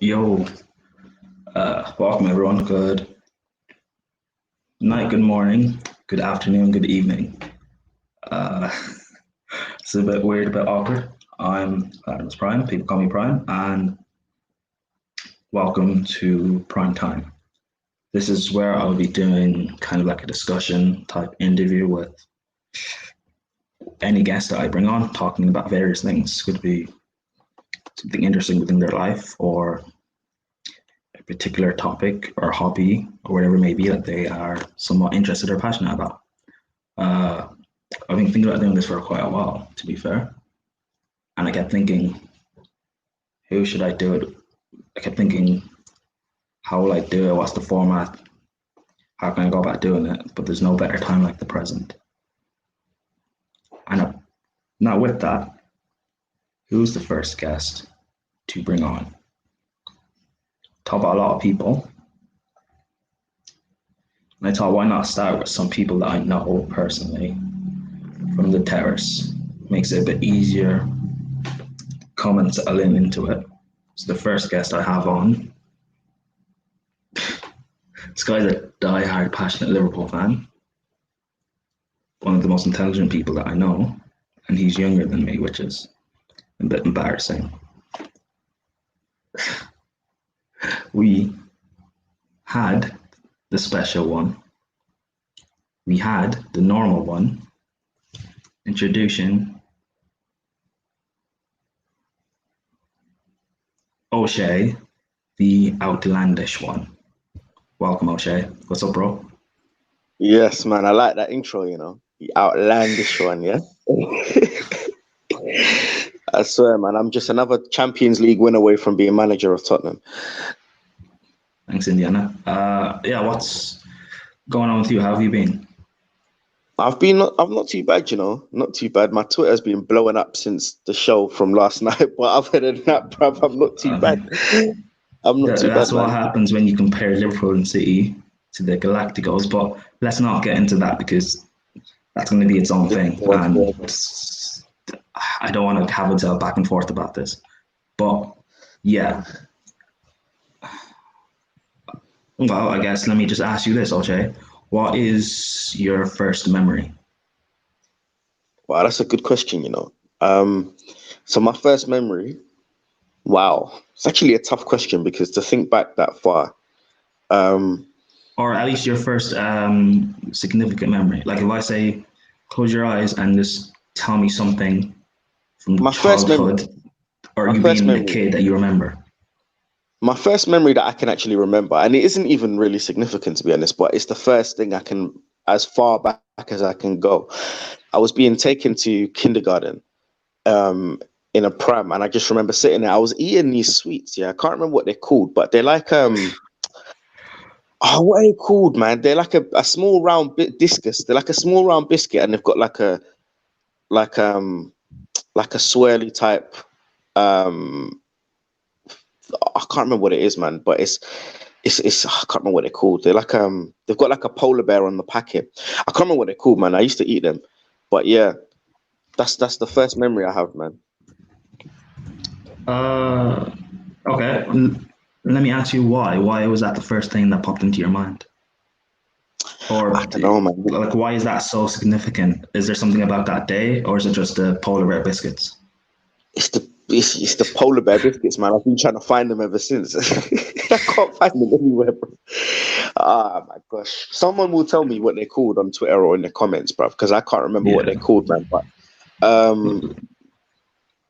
Yo, welcome everyone. Good night, good morning, good afternoon, good evening. Uh, it's a bit weird, a bit awkward. I'm ladimusprime, people call me Prime, and welcome to Prime Time. This is where I'll be doing kind of like a discussion type interview with any guest that I bring on, talking about various things. Could be something interesting within their life or a particular topic or hobby or whatever it may be that they are somewhat interested or passionate about. I've been thinking about doing this for quite a while, to be fair. And I kept thinking, who should I do it? I kept thinking, how will I do it? What's the format? How can I go about doing it? But there's no better time like the present. And now with that, who's the first guest to bring on? Talk about a lot of people. And I thought, why not start with some people that I know personally from the terrace? Makes it a bit easier come and settle into it. So the first guest I have on, this guy's a die-hard, passionate Liverpool fan. One of the most intelligent people that I know, and he's younger than me, which is a bit embarrassing. We had the special one. We had the normal one. Introducing OShea, the Outlandish One. Welcome, OShea. What's up, bro? Yes, man. I like that intro, the Outlandish One, yeah? I swear, man. I'm just another Champions League win away from being manager of Tottenham. Thanks, Indiana. What's going on with you? How have you been? I'm not too bad, not too bad. My Twitter's been blowing up since the show from last night, but other than that, bruv, I'm not too bad. I'm not too bad. That's what happens when you compare Liverpool and City to the Galacticos, but let's not get into that because that's going to be its own thing. And I don't want to have a back and forth about this. But yeah. Well, I guess let me just ask you this, OShea. What is your first memory? Wow, that's a good question, So my first memory, wow, it's actually a tough question because to think back that far. Or at least your first significant memory. Like if I say, close your eyes and just tell me something from my childhood or you being a kid that you remember. My first memory that I can actually remember, and it isn't even really significant to be honest, but it's the first thing I can, as far back as I can go. I was being taken to kindergarten in a pram, and I just remember sitting there. I was eating these sweets. Yeah, I can't remember what they're called, but they're like what are they called, man? They're like a small round discus. They're like a small round biscuit, and they've got like a swirly type. I can't remember what it is, man, but it's I can't remember what they're called. They're like they've got like a polar bear on the packet. I can't remember what they're called, man. I used to eat them, but yeah, that's the first memory I have, man. Okay. Let me ask you why. Why was that the first thing that popped into your mind? Or I don't know, man. Like, why is that so significant? Is there something about that day, or is it just the polar bear biscuits? It's the polar bear biscuits, man. I've been trying to find them ever since. I can't find them anywhere, bro. Ah, my gosh. Someone will tell me what they're called on Twitter or in the comments, bro, because I can't remember what they're called, man. But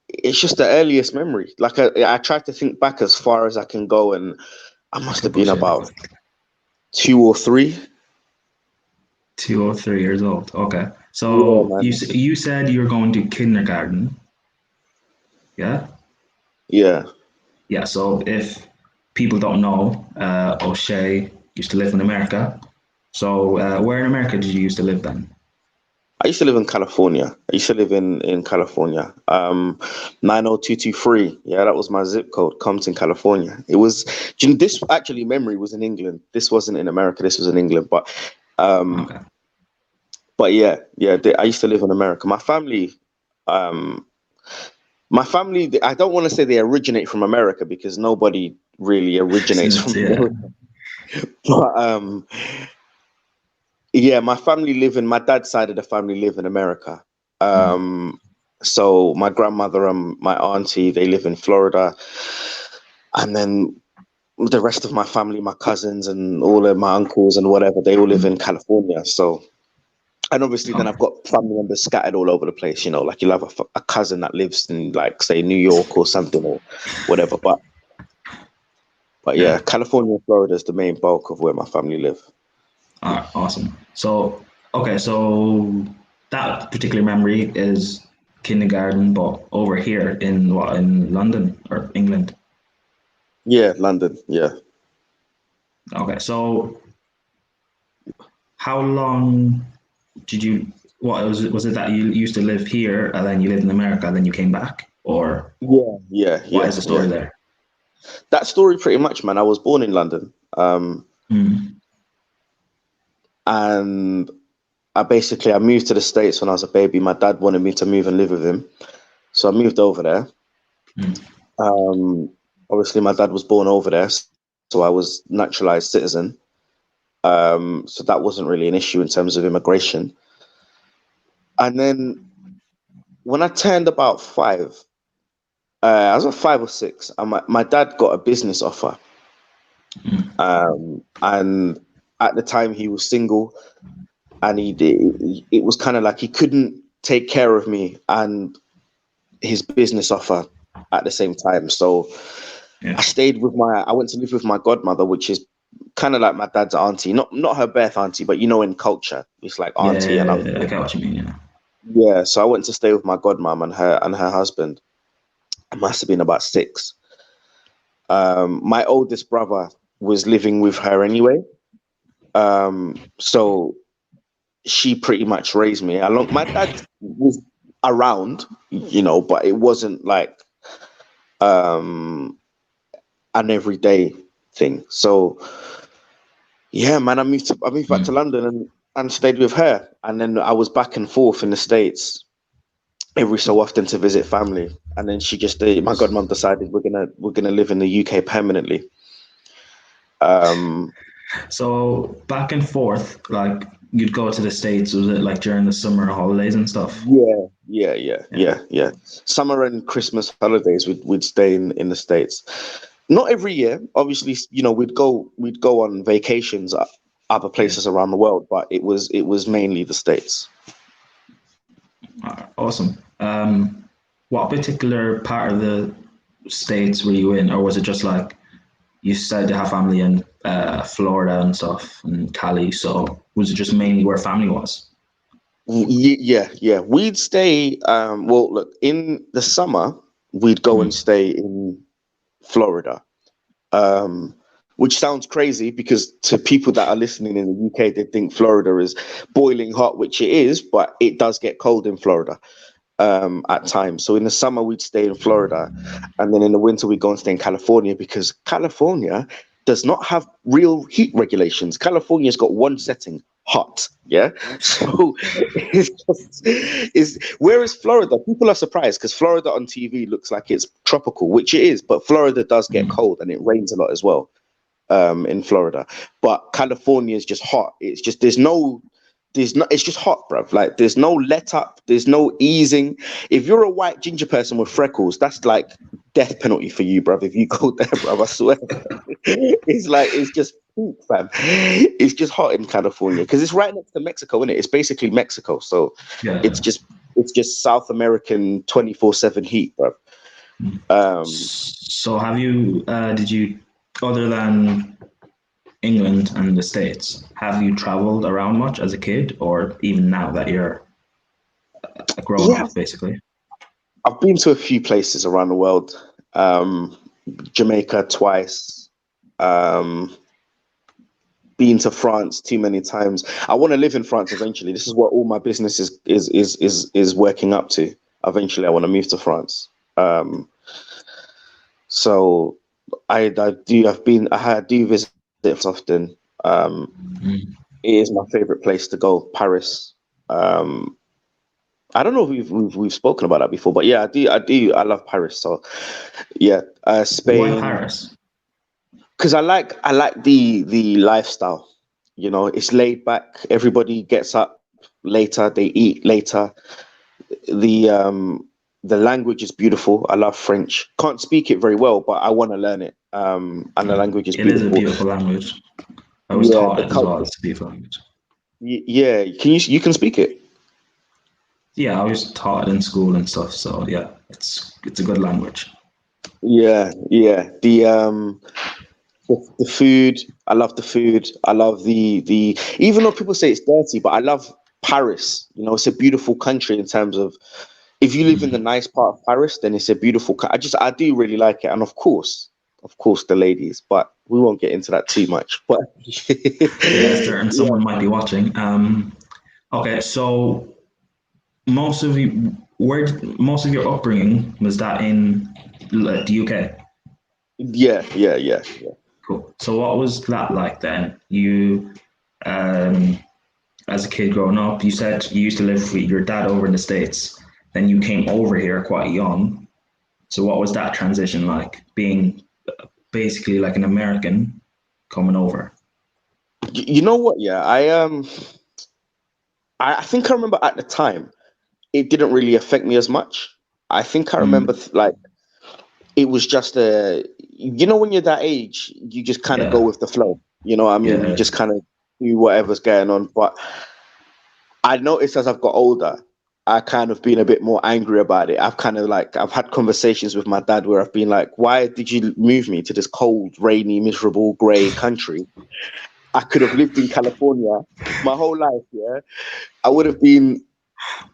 it's just the earliest memory. Like I tried to think back as far as I can go, and I must have been about 2 or 3. 2 or 3 years old. Okay. So you said you were going to kindergarten. Yeah? Yeah. Yeah, so if people don't know, OShea used to live in America. So where in America did you used to live then? I used to live in California. I used to live in California. 90223. Yeah, that was my zip code, Compton, California. It was, this actually memory was in England. This wasn't in America. This was in England. But Okay. But yeah, I used to live in America. My family, I don't want to say they originate from America because nobody really originates Since, from yeah. America. But yeah, my dad's side of the family live in America. So my grandmother and my auntie, they live in Florida. And then the rest of my family, my cousins and all of my uncles and whatever, they all live in California. So, and obviously then I've got family members scattered all over the place, you know, like you'll have a cousin that lives in, like, say, New York or something or whatever. But yeah, California and Florida is the main bulk of where my family live. All right, awesome. So, okay, so that particular memory is kindergarten, but over here in what, in London or England? Yeah, London. Yeah. Okay, so how long did you, what was it that you used to live here and then you lived in America and then you came back? Or what is the story Yeah. there? That story pretty much, man. I was born in London. And I moved to the States when I was a baby. My dad wanted me to move and live with him. So I moved over there. Obviously my dad was born over there, so I was naturalized citizen. So that wasn't really an issue in terms of immigration. And then when I turned about 5, I was at 5 or 6, and my dad got a business offer. And at the time he was single, and it was kind of like he couldn't take care of me and his business offer at the same time. So I went to live with my godmother, which is kind of like my dad's auntie, not her birth auntie, but you know, in culture, it's like auntie and uncle. I get what you mean, yeah. Yeah, so I went to stay with my godmom and her husband. I must have been about 6. My oldest brother was living with her anyway. So she pretty much raised me. Along, my dad was around, you know, but it wasn't like an everyday thing. So yeah, man, I moved back to London and stayed with her, and then I was back and forth in the States every so often to visit family. And then my godmom decided we're gonna live in the UK permanently. So back and forth, like you'd go to the States, was it like during the summer holidays and stuff? Yeah. Summer and Christmas holidays, we'd stay in the States. Not every year, obviously. You know, we'd go on vacations at other places around the world, but it was mainly the States. Awesome. What particular part of the States were you in, or was it just like you said to have family in Florida and stuff and Cali? So was it just mainly where family was? Yeah. We'd stay. Well, look, in the summer, we'd go and stay in Florida. Which sounds crazy because to people that are listening in the UK, they think Florida is boiling hot, which it is, but it does get cold in Florida at times. So in the summer, we'd stay in Florida, and then in the winter, we'd go and stay in California because California does not have real heat regulations. California's got one setting, hot. Yeah. So whereas Florida, people are surprised because Florida on TV looks like it's tropical, which it is, but Florida does get cold and it rains a lot as well in Florida. But California is just hot. It's just it's just hot, bruv. Like there's no let up, there's no easing. If you're a white ginger person with freckles, that's like death penalty for you, bruv. If you go there, bruv, I swear. It's just poop, fam. It's just hot in California because it's right next to Mexico, isn't it? It's basically Mexico, so it's just South American 24/7 heat, bruv. So have you did you, other than England and the States, have you traveled around much as a kid, or even now that you're grown Yeah, up, basically? I've been to a few places around the world. Jamaica twice. Been to France too many times. I want to live in France eventually. This is what all my business is working up to. Eventually, I want to move to France. So I do visit often. It is my favorite place to go, Paris. I don't know if we've spoken about that before, but yeah, I love Paris. So yeah, Why Spain. Paris? because I like the lifestyle. You know, it's laid back. Everybody gets up later. They eat later. The language is beautiful. I love French. Can't speak it very well, but I want to learn it. And the language is It is a beautiful. beautiful language. I was Yeah, taught the it as well. culture. It's a beautiful language. Yeah, you can speak it? Yeah, I was taught it in school and stuff. So yeah, it's a good language. Yeah, yeah. The food. I love the food. I love the. Even though people say it's dirty, but I love Paris. You know, it's a beautiful country in terms of if you live in the Mm. nice part of Paris, then it's a beautiful. I do really like it, and of course, the ladies. But we won't get into that too much. But Yeah, certain yeah, someone might be watching. Okay, so most of your upbringing was that in the UK. yeah. Cool. So what was that like then? You, um, as a kid growing up, you said you used to live with your dad over in the States. Then you came over here quite young. So what was that transition like, being basically like an American coming over? You know what? Yeah, I think I remember at the time it didn't really affect me as much. I think I remember Mm, like it was just when you're that age, you just kind of go yeah, with the flow. You know what I mean? You yeah. just kind of do whatever's going on. But I noticed as I've got older, I kind of been a bit more angry about it. I've had conversations with my dad where I've been like, why did you move me to this cold, rainy, miserable, grey country? I could have lived in California my whole life, yeah. I would have been,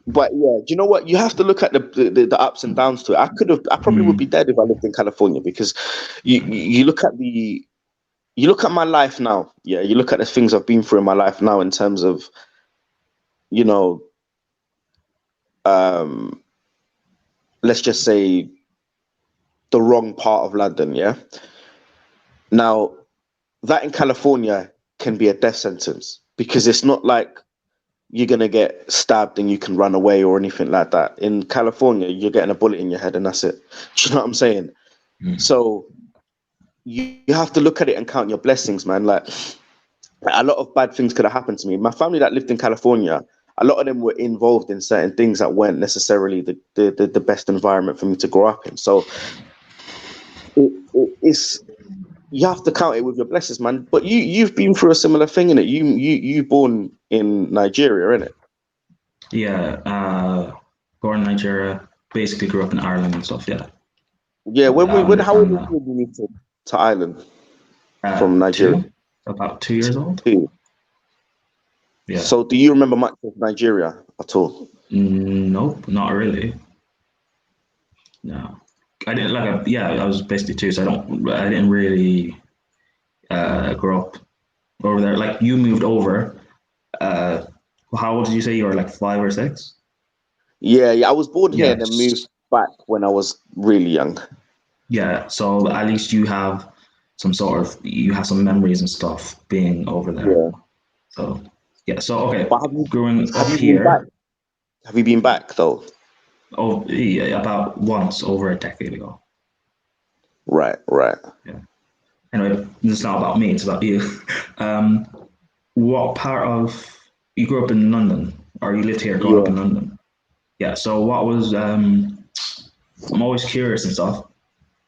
but yeah, do you know what? You have to look at the ups and downs to it. I probably would be Mm, dead if I lived in California because you look at you look at my life now, yeah. You look at the things I've been through in my life now in terms of you know, um, let's just say the wrong part of London, yeah. Now that in California can be a death sentence because it's not like you're gonna get stabbed and you can run away or anything like that. In California, you're getting a bullet in your head and that's it. Do you know what I'm saying? mm. So you have to look at it and count your blessings, man. Like a lot of bad things could have happened to me. My family that lived in California, a lot of them were involved in certain things that weren't necessarily the best environment for me to grow up in. So it's you have to count it with your blessings, man. But you've been through a similar thing in it. You born in Nigeria, innit? Yeah, born in Nigeria, basically grew up in Ireland and stuff. Yeah, Yeah. but I How old understand were you that. when you moved to Ireland from Nigeria? Two, about 2 years old. Too. Yeah. So do you remember much of Nigeria at all? Nope, not really. No, I didn't like. Yeah, I was basically two, so I didn't really grow up over there. Like you moved over. Uh, how old did you say you were? Like 5 or 6? Yeah. I was born here and then moved Yes. back when I was really young. Yeah. So at least you have some memories and stuff being over there. Yeah. So yeah. So okay, But growing have up you been back? here. Have you been back though? Oh, yeah, about once over a decade ago. Right. Yeah. Anyway, it's not about me, it's about you. Um, what part of you grew up in London, or you lived here growing up Yeah. in London? Yeah. So what was I'm always curious and stuff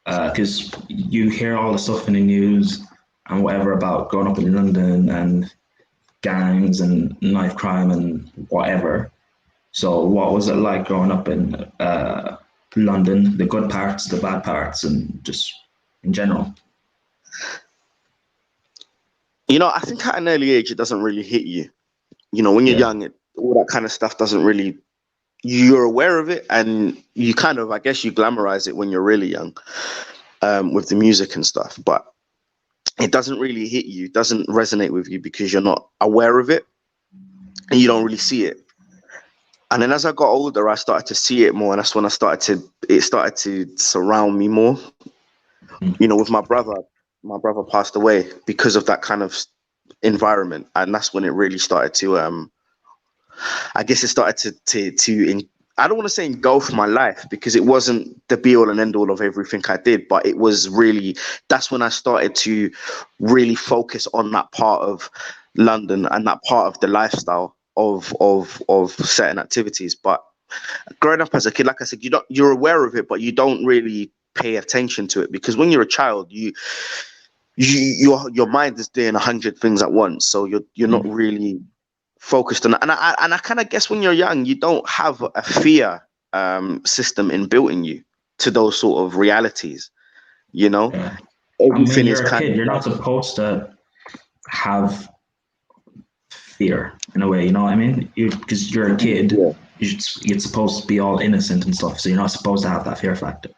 because you hear all the stuff in the news and whatever about growing up in London and gangs and knife crime and whatever. So what was it like growing up in London? The good parts, the bad parts, and just in general. I think at an early age it doesn't really hit you. When you're Yeah. young, all that kind of stuff doesn't really. You're aware of it, and you kind of, I guess, you glamorize it when you're really young, with the music and stuff. But it doesn't really hit you, doesn't resonate with you because you're not aware of it and you don't really see it. And then as I got older, I started to see it more, and that's when it started to surround me more. Mm. With my brother passed away because of that kind of environment, and that's when it really started to, I guess, it started to I don't want to say engulf my life, because it wasn't the be all and end all of everything I did, but it was really, that's when I started to really focus on that part of London and that part of the lifestyle of certain activities. But growing up as a kid, like I said, you're aware of it, but you don't really pay attention to it, because when you're a child, your mind is doing 100 things at once, so you're not really focused on it. And I kind of guess when you're young, you don't have a fear system inbuilt in you to those sort of realities, you know. Yeah. And when Everything is you're a kind kid, of you're not like, supposed to have fear in a way, you know what I mean? Because you're a kid, yeah, you're supposed to be all innocent and stuff, so you're not supposed to have that fear factor.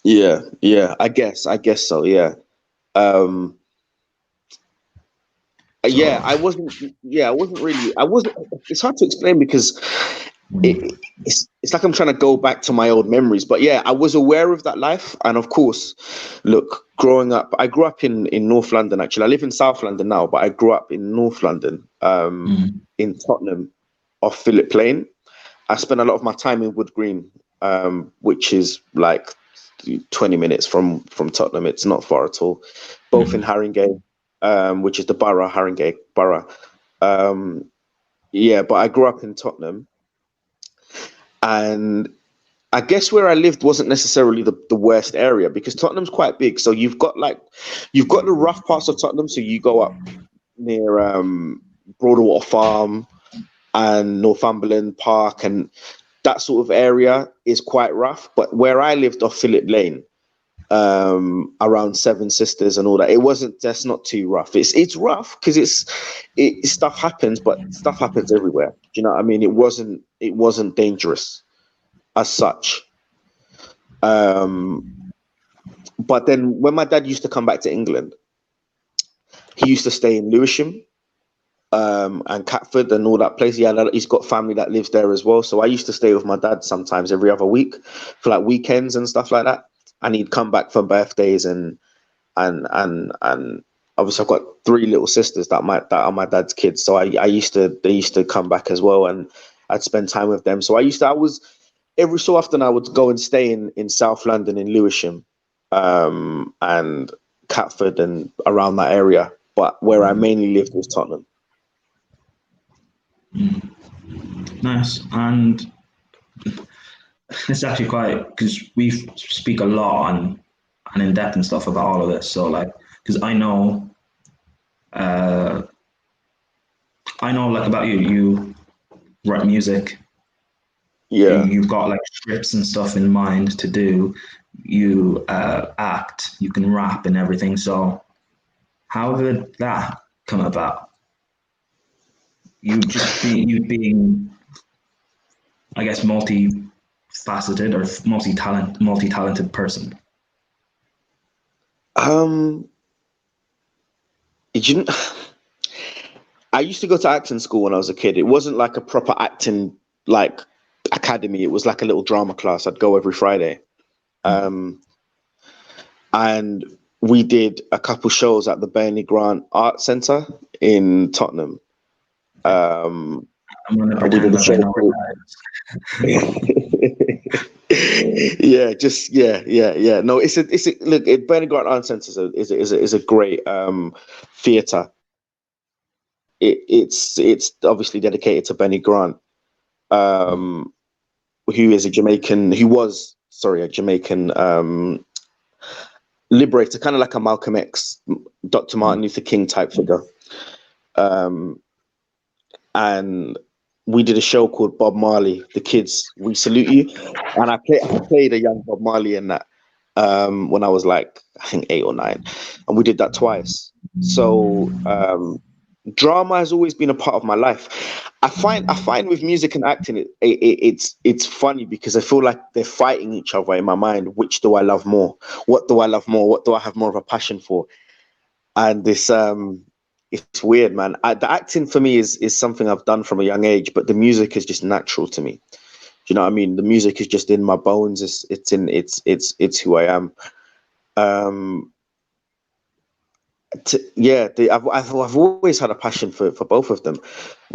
yeah, I guess so, yeah. um So, I wasn't really, it's hard to explain, because it's like I'm trying to go back to my old memories. But yeah, I was aware of that life. And of course, look, growing up, I grew up in North London. Actually, I live in South London now, but I grew up in North London, in Tottenham, off Phillip Lane. I spent a lot of my time in Wood Green, which is like 20 minutes from Tottenham. It's not far at all. Both in Haringey, which is the borough, Haringey borough. Yeah, but I grew up in Tottenham. And I guess where I lived wasn't necessarily the worst area, because Tottenham's quite big. So you've got the rough parts of Tottenham. So you go up near Broadwater Farm and Northumberland Park, and that sort of area is quite rough. But where I lived off Phillip Lane, around Seven Sisters and all that, that's not too rough. It's rough because stuff happens, but stuff happens everywhere. Do you know what I mean? It wasn't dangerous as such. But then when my dad used to come back to England, he used to stay in Lewisham, and Catford and all that place. He's got family that lives there as well. So I used to stay with my dad sometimes every other week for like weekends and stuff like that. And he'd come back for birthdays, and obviously I've got 3 little sisters that are my dad's kids. So they used to come back as well, and I'd spend time with them. So I was every so often I would go and stay in South London, in Lewisham, and Catford and around that area. But where I mainly lived was Tottenham. Nice. And it's actually quite, because we speak a lot and in depth and stuff about all of this. So like, because I know like about you write music. Yeah. You've got like scripts and stuff in mind to do. You act, you can rap and everything. So how did that come about? You being, I guess, multi-faceted or multi-talented person. I used to go to acting school when I was a kid. It wasn't like a proper acting like academy. It was like a little drama class. I'd go every Friday. And we did a couple shows at the Bernie Grant Art Centre in Tottenham. I'm gonna pretend that I know where that is. No, it's a look. Bernie Grant Art Centre is a great theatre. It's obviously dedicated to Benny Grant, who was a Jamaican liberator, kind of like a Malcolm X, Dr. Martin Luther King type figure. And we did a show called Bob Marley, The Kids, We Salute You. And I played a young Bob Marley in that, when I was like, I think 8 or 9. And we did that twice. So drama has always been a part of my life. I find with music and acting, it's funny, because I feel like they're fighting each other in my mind. Which do I love more? What do I love more? What do I have more of a passion for? And this it's weird, man. The acting for me is something I've done from a young age, but the music is just natural to me. Do you know what I mean? The music is just in my bones. It's who I am. I've always had a passion for both of them.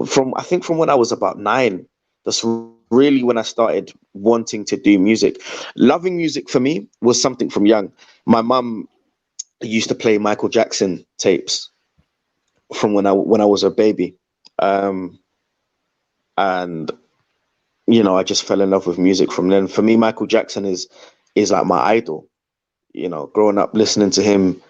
From when I was about 9, That's really when I started wanting to do music. Loving music for me was something from young. My mum used to play Michael Jackson tapes from when I was a baby, and I just fell in love with music from then. For me, Michael Jackson is like my idol. Growing up listening to him,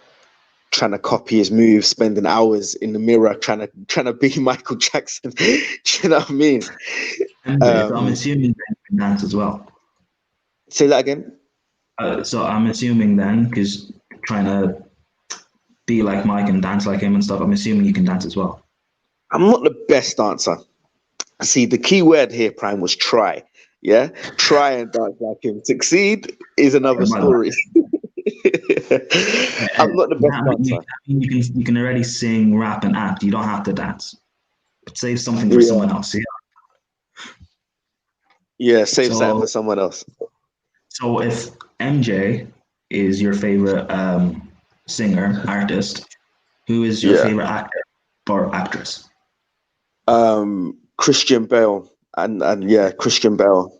trying to copy his moves, spending hours in the mirror trying to be Michael Jackson. Do you know what I mean? MJ, so I'm assuming then you can dance as well. Say that again. So I'm assuming then, because trying to be like Mike and dance like him and stuff, I'm assuming you can dance as well. I'm not the best dancer. See, the key word here, Prime, was try. Yeah, try and dance like him. Succeed is another story. I'm not the best dancer. You can already sing, rap, and act. You don't have to dance. But save something for someone else. Yeah, save something for someone else. So if MJ is your favorite singer, artist, who is your favorite actor or actress? Christian Bale and Christian Bale.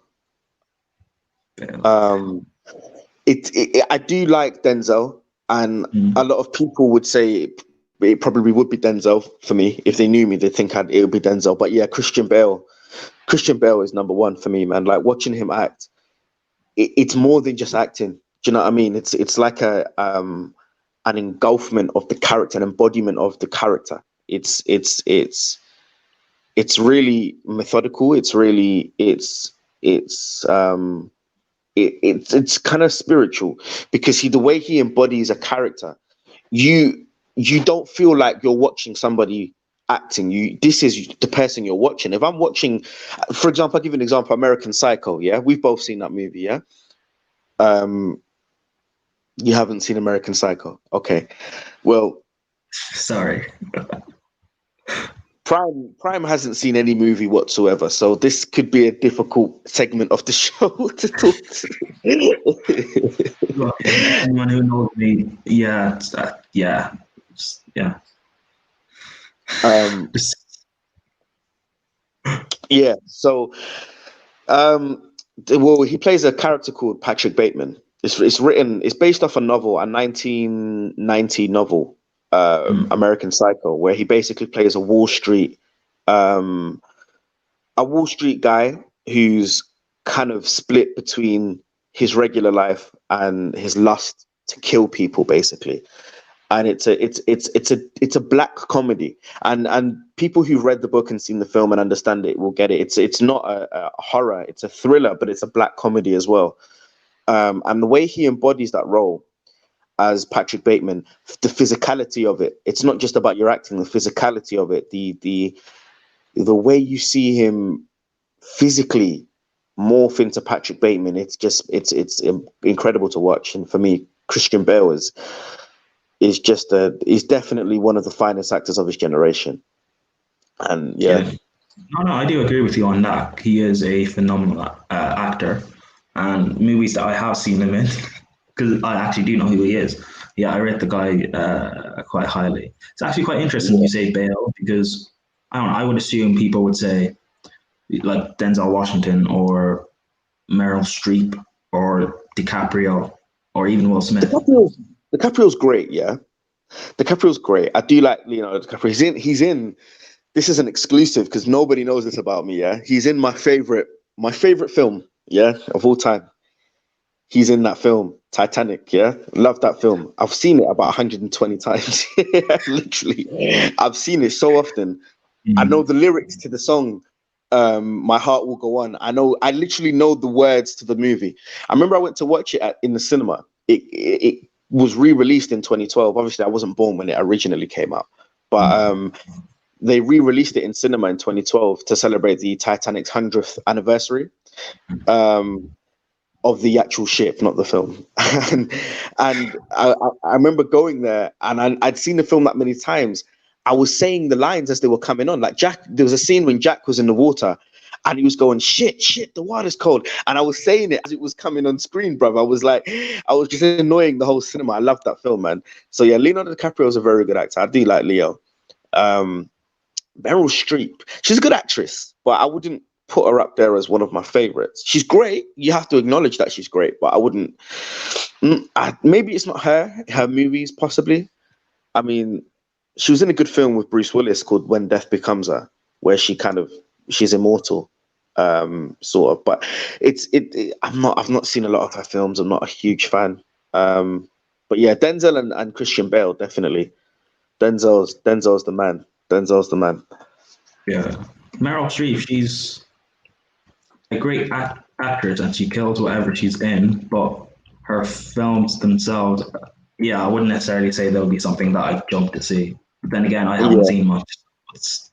I do like Denzel, and a lot of people would say it probably would be Denzel for me. If they knew me, they think it would be Denzel. But yeah, Christian Bale is number one for me, man. Like watching him act, it's more than just acting. Do you know what I mean? It's like an engulfment of the character, an embodiment of the character. It's really methodical. It's kind of spiritual, because the way he embodies a character, you don't feel like you're watching somebody acting. This is the person you're watching. If I'm watching, for example, I'll give you an example, American Psycho. Yeah, we've both seen that movie. Yeah. You haven't seen American Psycho? Okay. Well, sorry. Prime hasn't seen any movie whatsoever, so this could be a difficult segment of the show to talk to. Look, anyone who knows me, yeah. Yeah. So, well, he plays a character called Patrick Bateman. It's based off a novel, a 1990 novel, American Psycho, where he basically plays a Wall Street guy who's kind of split between his regular life and his lust to kill people, basically. And it's a black comedy, and people who've read the book and seen the film and understand it will get it. It's not a horror, it's a thriller, but it's a black comedy as well. And the way he embodies that role as Patrick Bateman, the physicality of it, it's not just about your acting, the physicality of it, the way you see him physically morph into Patrick Bateman, it's incredible to watch. And for me, Christian Bale is definitely one of the finest actors of his generation. And No, I do agree with you on that. He is a phenomenal actor, and movies that I have seen him in, because I actually do know who he is. Yeah, I rate the guy quite highly. It's actually quite interesting you say Bale, because I don't know, I would assume people would say like Denzel Washington or Meryl Streep or DiCaprio or even Will Smith. DiCaprio's great, yeah. DiCaprio's great. I do like Leonardo DiCaprio. He's in. This is an exclusive because nobody knows this about me. Yeah, he's in my favorite film. Yeah, of all time. He's in that film, Titanic. Yeah, love that film. I've seen it about 120 times. Literally, I've seen it so often. I know the lyrics to the song. My Heart Will Go On. I literally know the words to the movie. I remember I went to watch it in the cinema. It was re-released in 2012. Obviously, I wasn't born when it originally came out, but they re-released it in cinema in 2012 to celebrate the Titanic's 100th anniversary of the actual ship, not the film. and I remember going there, and I'd seen the film that many times. I was saying the lines as they were coming on. Like Jack, there was a scene when Jack was in the water and he was going, shit, the water's cold. And I was saying it as it was coming on screen, bro. I was just annoying the whole cinema. I love that film, man. So yeah, Leonardo DiCaprio is a very good actor. I do like Leo. Meryl Streep, she's a good actress, but I wouldn't put her up there as one of my favorites. She's great. You have to acknowledge that she's great, but I wouldn't. Maybe it's not her movies, possibly. I mean, she was in a good film with Bruce Willis called When Death Becomes Her, where she's immortal, sort of. But I've not seen a lot of her films. I'm not a huge fan. But yeah, Denzel and Christian Bale, definitely. Denzel's the man. Denzel's the man. Yeah, Meryl Streep, she's a great actress and she kills whatever she's in, but her films themselves, yeah, I wouldn't necessarily say they'll be something that I'd jump to see. But then again, I haven't seen much. It's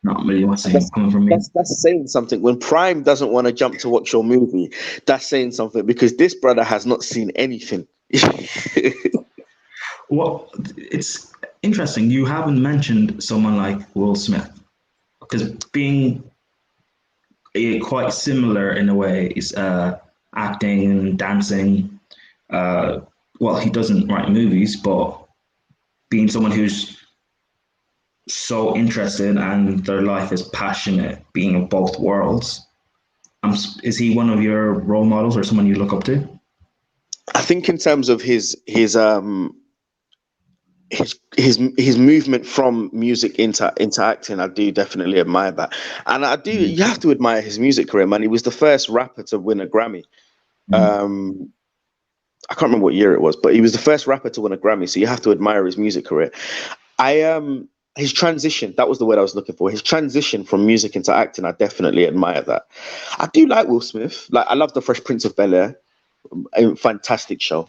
not really what's coming from me. That's saying something. When Prime doesn't want to jump to watch your movie, that's saying something, because this brother has not seen anything. Well, it's interesting. You haven't mentioned someone like Will Smith, because being quite similar in a way is acting and dancing. Well, he doesn't write movies, but being someone who's so interested and their life is passionate, being of both worlds. Is he one of your role models or someone you look up to? I think in terms of his movement from music into acting, I do definitely admire that. And you have to admire his music career, man. He was the first rapper to win a Grammy. I can't remember what year it was, but he was the first rapper to win a Grammy, so you have to admire his music career. His transition, that was the word I was looking for. His transition from music into acting, I definitely admire that. I do like Will Smith. Like, I love The Fresh Prince of Bel-Air. A fantastic show.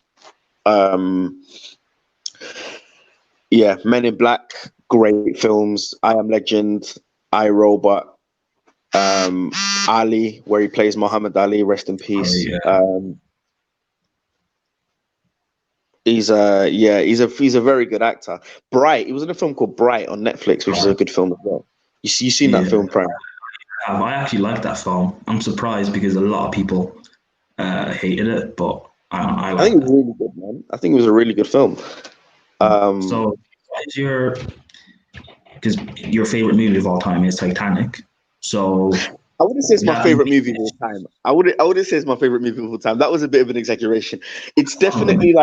Yeah, Men in Black, great films. I Am Legend, I, Robot, Ali, where he plays Muhammad Ali, rest in peace. He's a very good actor. Bright, he was in a film called Bright on Netflix, which is a good film as well. You seen that film, Prime? I actually like that film. I'm surprised because a lot of people hated it, but I think it was really good, man. I think it was a really good film. So, what is because your favorite movie of all time is Titanic. So I wouldn't say it's my favorite movie of all time. I wouldn't say it's my favorite movie of all time. That was a bit of an exaggeration. It's definitely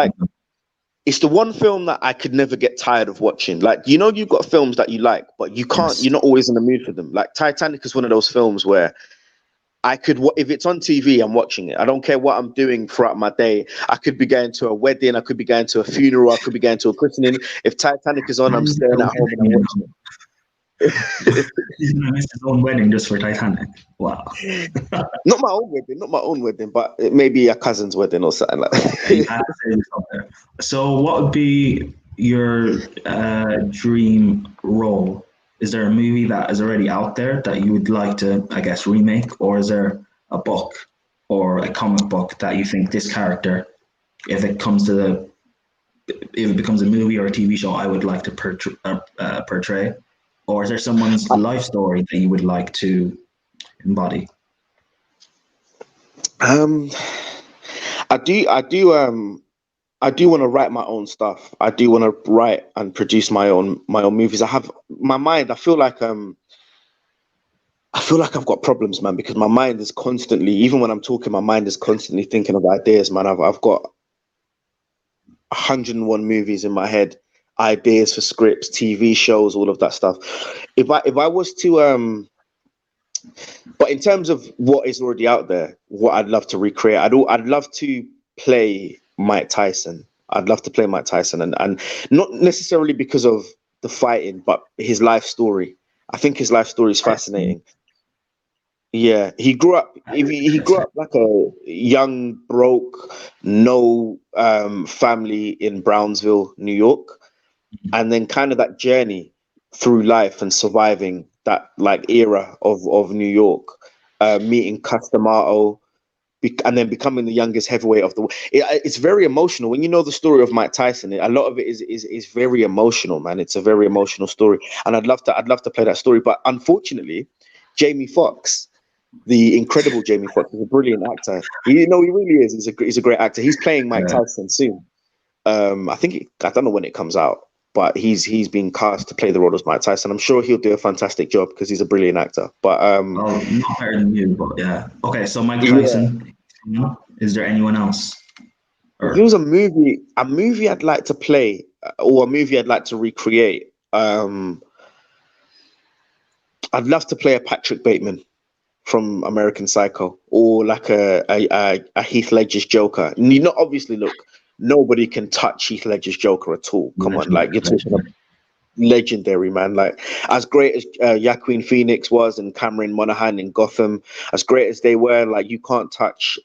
it's the one film that I could never get tired of watching. Like, you've got films that you like, but you're not always in the mood for them. Like, Titanic is one of those films where if it's on TV, I'm watching it. I don't care what I'm doing throughout my day. I could be going to a wedding, I could be going to a funeral, I could be going to a christening. If Titanic is on, I'm staying at home and I'm watching it. He's gonna miss his own wedding just for Titanic. Wow. Not my own wedding, but it may be a cousin's wedding or something like that. So what would be your dream role? Is there a movie that is already out there that you would like to, I guess, remake? Or is there a book or a comic book that you think this character, if it becomes a movie or a TV show, I would like to portray? Or is there someone's life story that you would like to embody? I do want to write my own stuff. I do want to write and produce my own movies. I have my mind. I feel like I've got problems, man, because my mind is constantly, even when I'm talking, my mind is constantly thinking of ideas, man. I've got 101 movies in my head, ideas for scripts, TV shows, all of that stuff. If I was to but in terms of what is already out there, what I'd love to recreate, I'd love to play Mike Tyson. I'd love to play Mike Tyson, and not necessarily because of the fighting, but his life story. I think his life story is fascinating. Yeah, he grew up like a young, broke, no family in Brownsville, New York, and then kind of that journey through life and surviving that era of New York, meeting Customato, and then becoming the youngest heavyweight of the world. It's very emotional. When you know the story of Mike Tyson, a lot of it is very emotional, man. It's a very emotional story, and I'd love to play that story. But unfortunately, Jamie Foxx, the incredible Jamie Foxx, is a brilliant actor. He really is. He's a great actor. He's playing Mike Tyson soon. I don't know when it comes out, but he's been cast to play the role as Mike Tyson. I'm sure he'll do a fantastic job because he's a brilliant actor. But Well, not better than you, but yeah. Okay, so Mike yeah, Tyson. Is there anyone else? if there Or was a movie I'd like to play, or a movie I'd like to recreate, I'd love to play a Patrick Bateman from American Psycho, or like a Heath Ledger's Joker. And you know, obviously, look, nobody can touch Heath Ledger's Joker at all. Come on, like you're talking about legendary, man. Like as great as Joaquin Phoenix was and Cameron Monaghan in Gotham, as great as they were, like you can't touch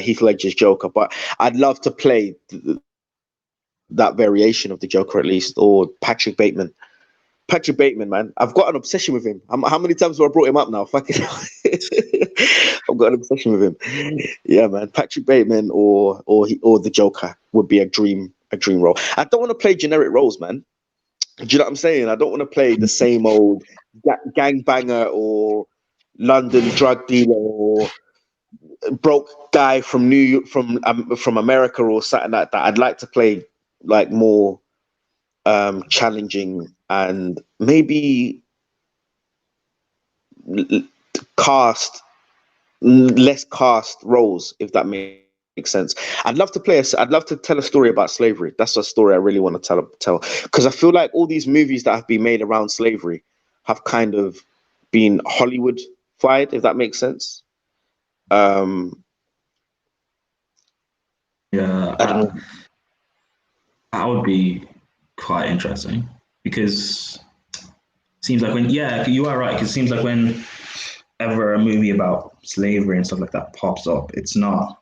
Heath Ledger's Joker. But I'd love to play that variation of the Joker at least, or Patrick Bateman. Patrick Bateman, man, I've got an obsession with him. How many times have I brought him up now? Fucking, I've got an obsession with him. Yeah, man, Patrick Bateman or the Joker would be a dream role. I don't want to play generic roles, man. Do you know what I'm saying? I don't want to play the same old gangbanger or London drug dealer or broke guy from New York, from America or something like that. I'd like to play like more challenging and maybe less cast roles, if that makes sense. I'd love to tell a story about slavery. That's a story I really want to tell because I feel like all these movies that have been made around slavery have kind of been Hollywood-fied, if that makes sense. yeah, I don't know. that would be quite interesting because seems like you are right. 'Cause it seems like whenever a movie about slavery and stuff like that pops up, it's not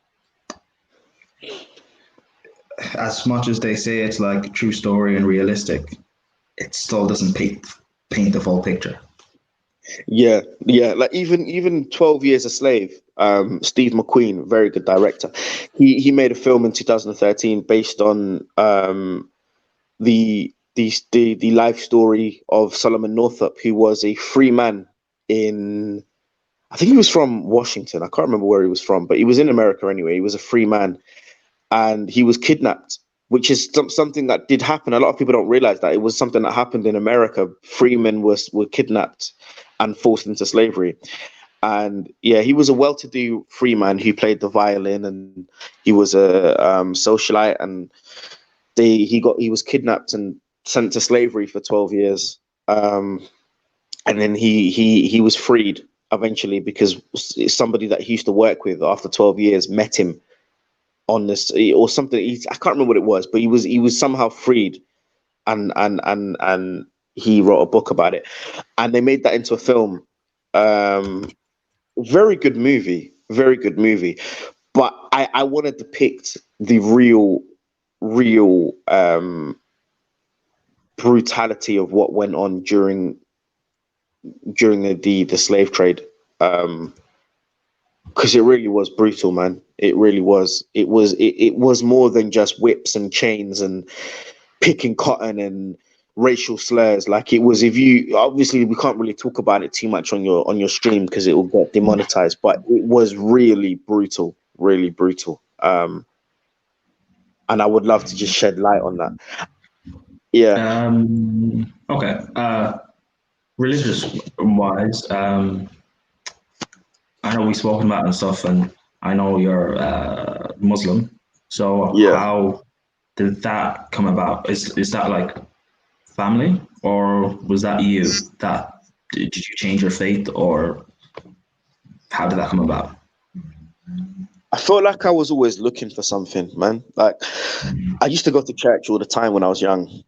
as much as they say it's like a true story and realistic. It still doesn't paint the full picture. Yeah, like even 12 Years a Slave, Steve McQueen, very good director. He made a film in 2013 based on the life story of Solomon Northup, who was a free man in, I think he was from Washington. I can't remember where he was from, but he was in America anyway. He was a free man, and he was kidnapped, which is something that did happen. A lot of people don't realize that it was something that happened in America. Freemen were kidnapped and forced into slavery. And yeah, he was a well-to-do free man who played the violin, and he was a socialite, and he was kidnapped and sent to slavery for 12 years. And then he was freed eventually because somebody that he used to work with after 12 years met him on this or something. I can't remember what it was, but he was somehow freed, and he wrote a book about it, and they made that into a film. Very good movie, very good movie. But I want to depict the real brutality of what went on during the slave trade, because it really was brutal, man. It really was. It was more than just whips and chains and picking cotton and racial slurs. Like it was, if you obviously we can't really talk about it too much on your stream because it will get demonetized, but it was really brutal, really brutal. And I would love to just shed light on that. Yeah. Okay. Religious wise, I know we've spoken about it and stuff, and I know you're Muslim. So Yeah. how did that come about? Is that like family, or was that you? Did you change your faith, or how did that come about? I felt like I was always looking for something, man. Like I used to go to church all the time when I was young.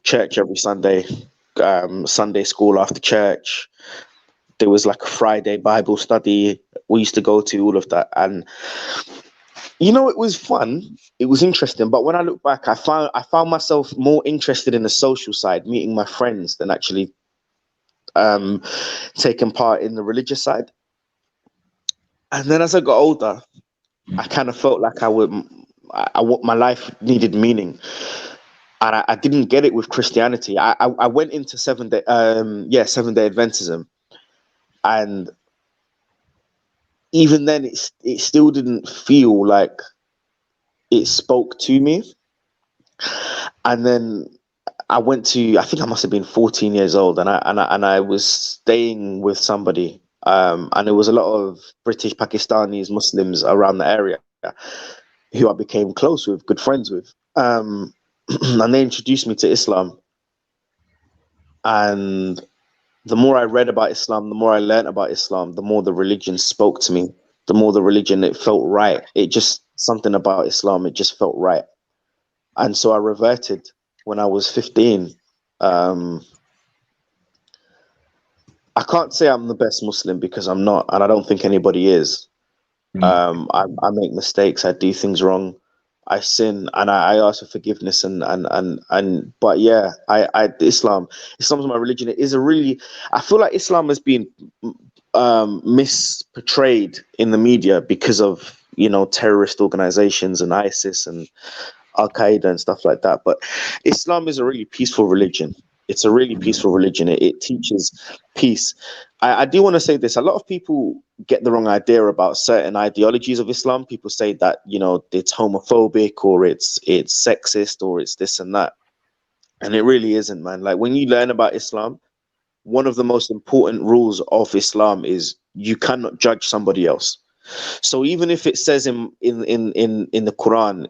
Church every Sunday, Sunday school after church. There was like a Friday Bible study we used to go to, all of that. And it was fun. It was interesting. But when I look back, I found myself more interested in the social side, meeting my friends, than actually taking part in the religious side. And then as I got older, I kind of felt like my life needed meaning. And I didn't get it with Christianity. I went into Seventh-day Adventism, and even then, it still didn't feel like it spoke to me. And then I think I must have been 14 years old, and I was staying with somebody, and there was a lot of British, Pakistanis, Muslims around the area who I became close with, good friends with, and they introduced me to Islam. And the more I read about Islam, the more I learned about Islam, the more the religion spoke to me, the more the religion, it felt right. It just, something about Islam, it just felt right. And so I reverted when I was 15. I can't say I'm the best Muslim, because I'm not, and I don't think anybody is. I make mistakes. I do things wrong. I sin, and I ask for forgiveness. But yeah, Islam's my religion. It is I feel like Islam has been misportrayed in the media because of, terrorist organizations and ISIS and Al Qaeda and stuff like that. But Islam is a really peaceful religion. It's a really peaceful religion. It teaches peace. I do want to say this. A lot of people get the wrong idea about certain ideologies of Islam. People say that, it's homophobic, or it's sexist, or it's this and that. And it really isn't, man. Like, when you learn about Islam, one of the most important rules of Islam is you cannot judge somebody else. So even if it says in the Quran,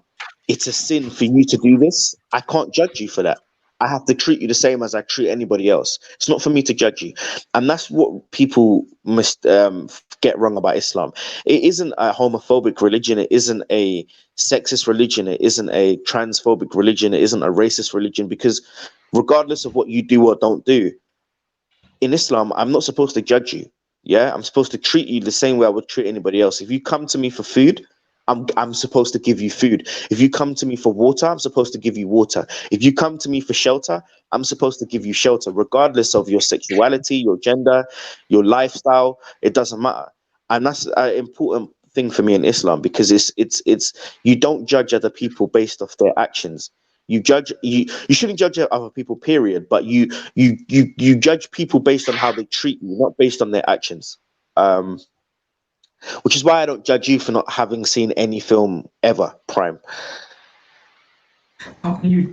it's a sin for you to do this, I can't judge you for that. I have to treat you the same as I treat anybody else. It's not for me to judge you. And that's what people must get wrong about Islam. It isn't a homophobic religion. It isn't a sexist religion. It isn't a transphobic religion. It isn't a racist religion, because regardless of what you do or don't do, in Islam, I'm not supposed to judge you. Yeah, I'm supposed to treat you the same way I would treat anybody else. If you come to me for food, I'm supposed to give you food. If you come to me for water, I'm supposed to give you water. If you come to me for shelter, I'm supposed to give you shelter, regardless of your sexuality, your gender, your lifestyle. It doesn't matter. And that's an important thing for me in Islam, because it's you don't judge other people based off their actions. You shouldn't judge other people, period, but you judge people based on how they treat you, not based on their actions. Which is why I don't judge you for not having seen any film ever, Prime. How can you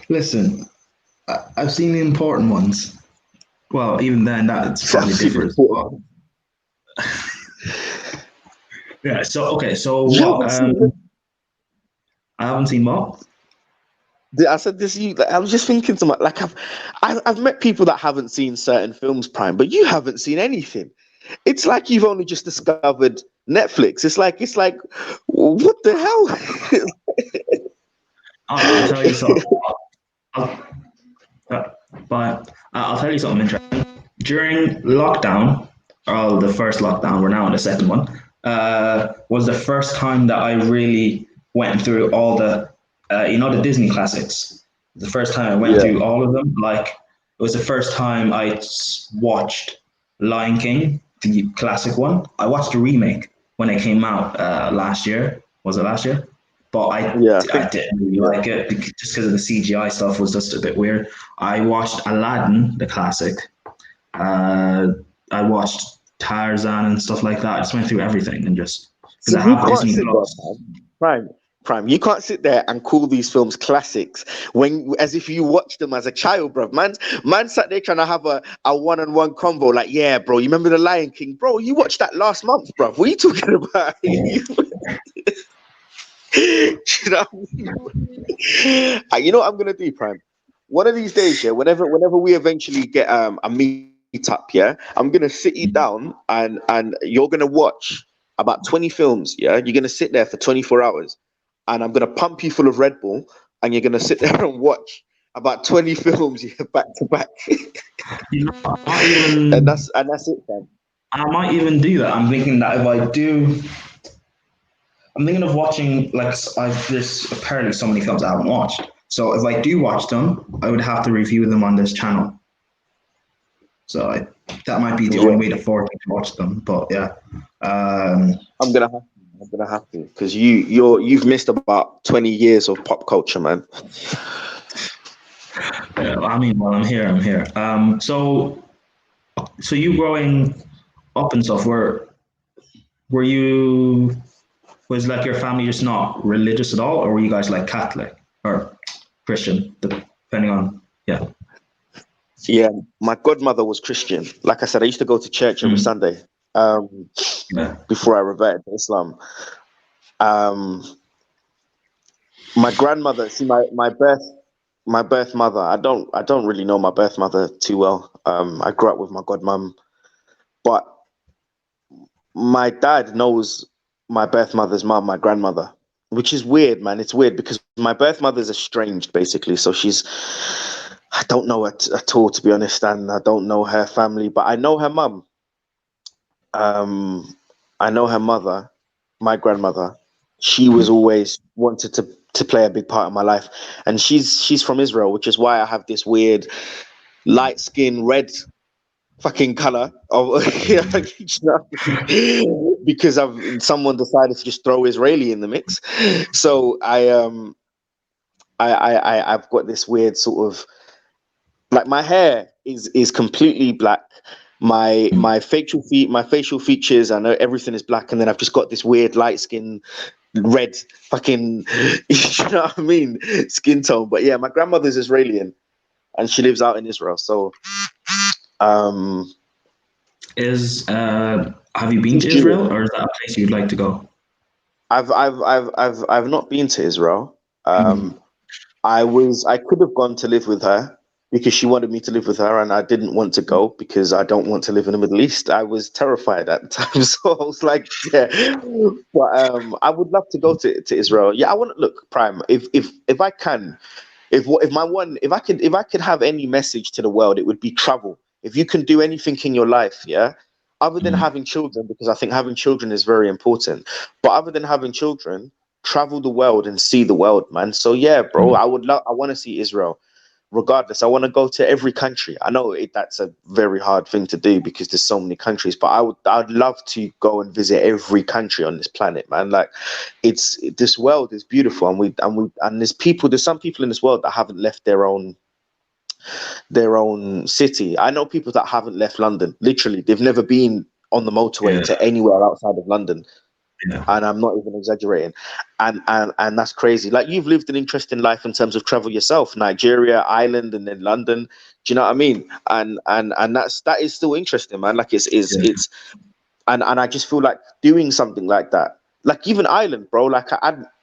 listen? I've seen the important ones. Well, even then, that's probably different. Yeah. So okay. So what? I haven't seen what? I said this. I was just thinking to myself, like, I've met people that haven't seen certain films, Prime, but you haven't seen anything. It's like you've only just discovered Netflix. It's like what the hell? I'll tell you something. I'll tell you something interesting. During lockdown, the first lockdown, we're now in the second one, was the first time that I really went through all the, the Disney classics. The first time I went through all of them. Like, it was the first time I watched Lion King, the classic one. I watched the remake when it came out last year. Was it last year? But I didn't really like it, just because of the CGI stuff was just a bit weird. I watched Aladdin, the classic. I watched Tarzan and stuff like that. I just went through everything and just, because I have Disney Plus. Prime, you can't sit there and call these films classics as if you watched them as a child, bro. Man sat there trying to have a one-on-one convo, like, yeah, bro, you remember The Lion King? Bro, you watched that last month, bro. What are you talking about? You know what I'm gonna do, Prime? One of these days, yeah, whenever we eventually get a meet up, yeah, I'm gonna sit you down and you're gonna watch about 20 films, yeah. You're gonna sit there for 24 hours, and I'm gonna pump you full of Red Bull, and you're gonna sit there and watch about 20 films, yeah, back to back. And that's it, man. I might even do that. I'm thinking that if I do, I'm thinking of watching, like, there's apparently so many films I haven't watched. So if I do watch them, I would have to review them on this channel. So that might be the only way to force me to watch them. But yeah, I'm gonna have to, because you've missed about 20 years of pop culture, man. Yeah, I mean, while I'm here. So you growing up and stuff, were you Was like your family just not religious at all, or were you guys like Catholic or Christian, depending on yeah. Yeah, my godmother was Christian. Like I said, I used to go to church every Mm. Sunday Yeah. before I reverted to Islam. My grandmother, see, my birth mother. I don't really know my birth mother too well. I grew up with my godmum, but my dad knows my birth mother's mum, my grandmother, which is weird, man. It's weird because my birth mother's estranged, basically. So I don't know at all, to be honest, and I don't know her family, but I know her mum. I know her mother, my grandmother. She was always wanted to play a big part in my life, and she's from Israel, which is why I have this weird light skin red fucking color of you know, because someone decided to just throw Israeli in the mix. So I've got this weird sort of, like, my hair is completely black. My facial features, I know everything is black, and then I've just got this weird light skin red fucking you know what I mean, skin tone. But yeah, my grandmother's Israeli and she lives out in Israel. So Is have you been she's to Jewish. Israel, or is that a place you'd like to go? I've not been to Israel. Mm. I could have gone to live with her because she wanted me to live with her, and I didn't want to go because I don't want to live in the Middle East. I was terrified at the time, so I was like, yeah. But I would love to go to Israel. Yeah, I want to look, Prime. If I can, if I could have any message to the world, it would be travel. If you can do anything in your life, yeah, other than Mm. having children, because I think having children is very important. But other than having children, travel the world and see the world, man. So yeah, bro, Mm. I want to see Israel. Regardless, I want to go to every country. I know that's a very hard thing to do because there's so many countries, but I'd love to go and visit every country on this planet, man. Like, this world is beautiful, and there's some people in this world that haven't left their own city. I know people that haven't left London. Literally, they've never been on the motorway Yeah, to anywhere outside of London, yeah, and I'm not even exaggerating. And that's crazy. Like, you've lived an interesting life in terms of travel yourself: Nigeria, Ireland, and then London. Do you know what I mean? And that is still interesting, man. Like, yeah, it's and I just feel like doing something like that. Like, even Ireland, bro. Like,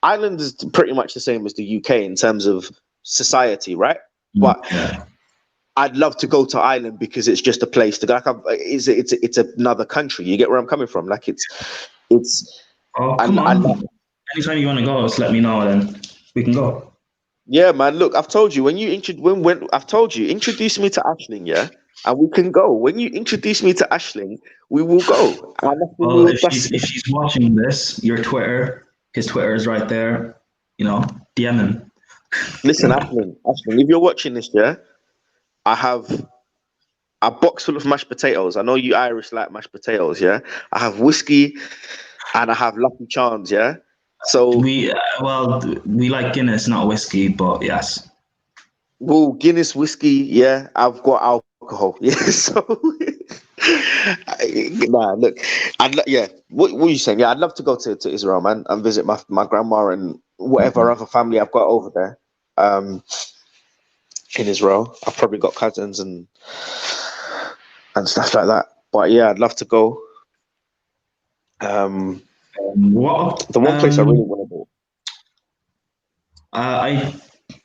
Ireland is pretty much the same as the UK in terms of society, right? mm, But yeah. I'd love to go to Ireland because it's just a place to go. Like, it's another country. You get where I'm coming from? Like, it's Oh, come and on! Anytime you want to go, just let me know, then we can go. yeah, man. Look, I've told you when I've told you, introduce me to Ashling, yeah, and we can go. When you introduce me to Ashling, we will go. And Well, if she's watching this, your Twitter, his Twitter is right there. You know, DM him. listen, Ashling, if you're watching this, yeah, I have a box full of mashed potatoes. I know you Irish like mashed potatoes, yeah. I have whiskey and I have Lucky Charms, yeah. So, We like Guinness, not whiskey, but yes. well, Guinness whiskey, yeah. I've got alcohol, yeah. So, nah, look, yeah. What are you saying? Yeah, I'd love to go to Israel, man, and visit my grandma and whatever other family I've got over there. In Israel, I've probably got cousins and stuff like that. But yeah, I'd love to go. Um, What? the one place I really want to go. I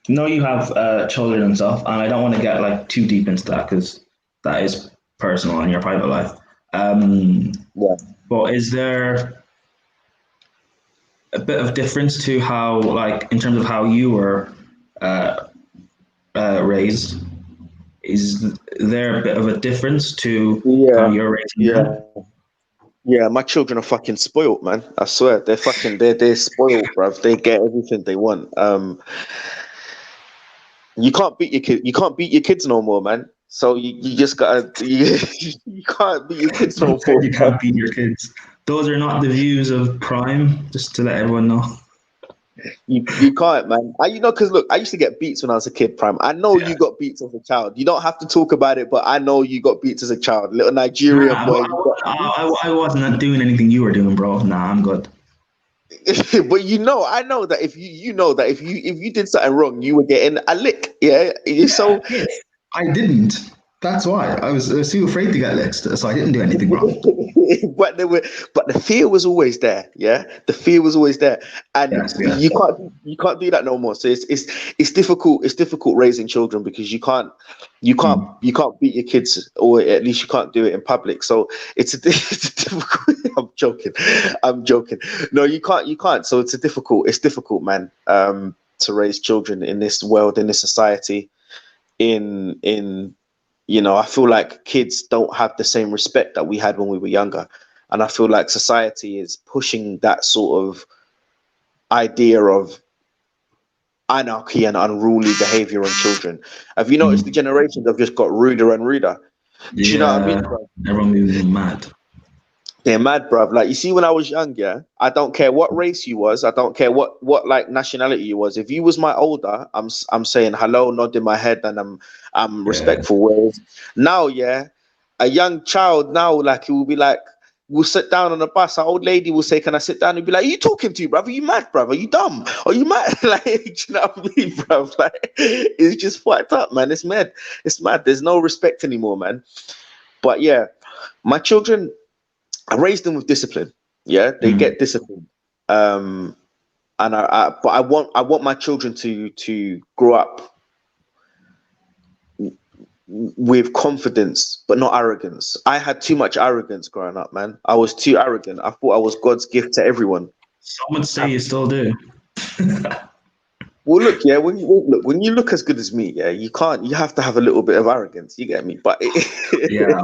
know you have children and stuff, and I don't want to get like too deep into that because that is personal in your private life. Um, Yeah. but is there a bit of difference to how, like, in terms of how you were uh, raised? Is there a bit of a difference to how Yeah, you're raising yeah, them? yeah. My children are fucking spoiled, man. I swear, they're spoiled, bruv. They get everything they want. You can't beat your kid. You can't beat your kids no more, man. So you just gotta you can't beat your kids Who no said more, you bruv. can't beat your kids? Those are not the views of Prime, just to let everyone know. You can't, man. Because look, I used to get beats when I was a kid, Prime. I know you got beats as a child. You don't have to talk about it, but I know you got beats as a child. Little Nigerian Nah, boy, you got beats. I wasn't doing anything you were doing, bro. Nah, I'm good. But I know that if you did something wrong, you were getting a lick. Yeah. So Yes, I didn't. That's why I was too afraid to get licked, so I didn't do anything wrong. but the fear was always there. Yeah, the fear was always there, and Yes, yes. you can't do that no more. So it's difficult. It's difficult raising children because you can't Mm. you can't beat your kids, or at least you can't do it in public. So it's a difficult. I'm joking. No, you can't. So it's difficult, man. To raise children in this world, in this society, in I feel like kids don't have the same respect that we had when we were younger. And I feel like society is pushing that sort of idea of anarchy and unruly behavior on children. Have you noticed the Mm. generations have just got ruder and ruder? Do you know what I mean, Yeah, bro? everyone moving mad. They're mad, bruv. Like, you see, when I was young, yeah, I don't care what race you was. I don't care what like nationality you was. If you was my older, I'm saying hello, nodding my head, and I'm Yeah, respectful. Whereas now, yeah, a young child now, like, he will be like, we'll sit down on a bus. An old lady will say, "Can I sit down?" And be like, "Are you talking to, bruv? Are you mad, bruv? Are you dumb? Are you mad?" Like, do you know what I mean, bruv? Like, it's just fucked up, man. It's mad. It's mad. There's no respect anymore, man. But yeah, my children, I raised them with discipline. Yeah, they mm. get discipline. Um, and but I want my children to grow up with confidence, but not arrogance. I had too much arrogance growing up, man. I was too arrogant. I thought I was God's gift to everyone. Some would say you still do. Well, look, yeah, when you look as good as me, yeah, you can't. You have to have a little bit of arrogance. You get me? But Yeah,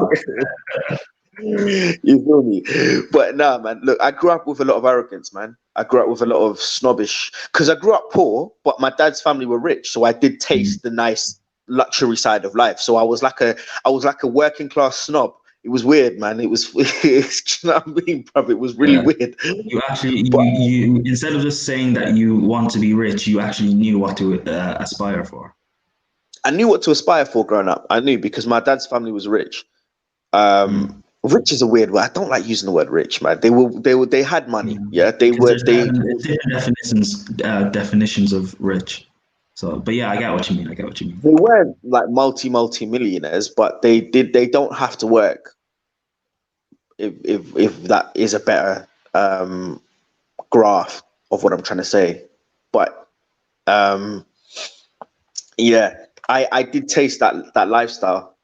you feel me? But nah, man. Look, I grew up with a lot of arrogance, man. I grew up with a lot of snobbish because I grew up poor, but my dad's family were rich, so I did mm. taste the nice luxury side of life. So I was like a working class snob. It was weird, man. It was, you know what I mean, bro? It was really Yeah. weird. You actually, But you instead of just saying that you want to be rich, you actually knew what to aspire for. I knew what to aspire for growing up. I knew because my dad's family was rich. Um, Mm. rich is a weird word. I don't like using the word rich, man. They had money. Yeah. Yeah, they Because were there's they different definitions of rich. So, but yeah, I get what you mean. I get what you mean. they weren't like multi millionaires, but they don't have to work if that is a better graph of what I'm trying to say. But um yeah, I did taste that lifestyle,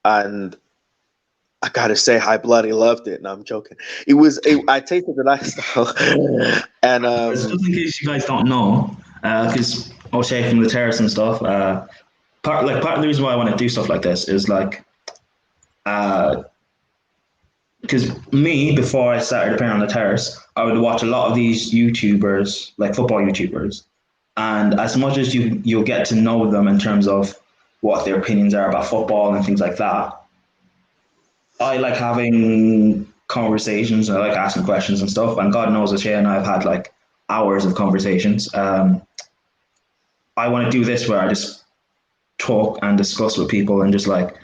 and I gotta say, I bloody loved it. No, I'm joking. I tasted the lifestyle, and Just in case you guys don't know, because O'Shea from the Terrace and stuff, part of the reason why I want to do stuff like this is like, because me before I started appearing on the Terrace, I would watch a lot of these YouTubers, like football YouTubers, and as much as you'll get to know them in terms of what their opinions are about football and things like that, I like having conversations. I like asking questions and stuff. And God knows, O'Shea and I have had like hours of conversations. I want to do this where I just talk and discuss with people and just like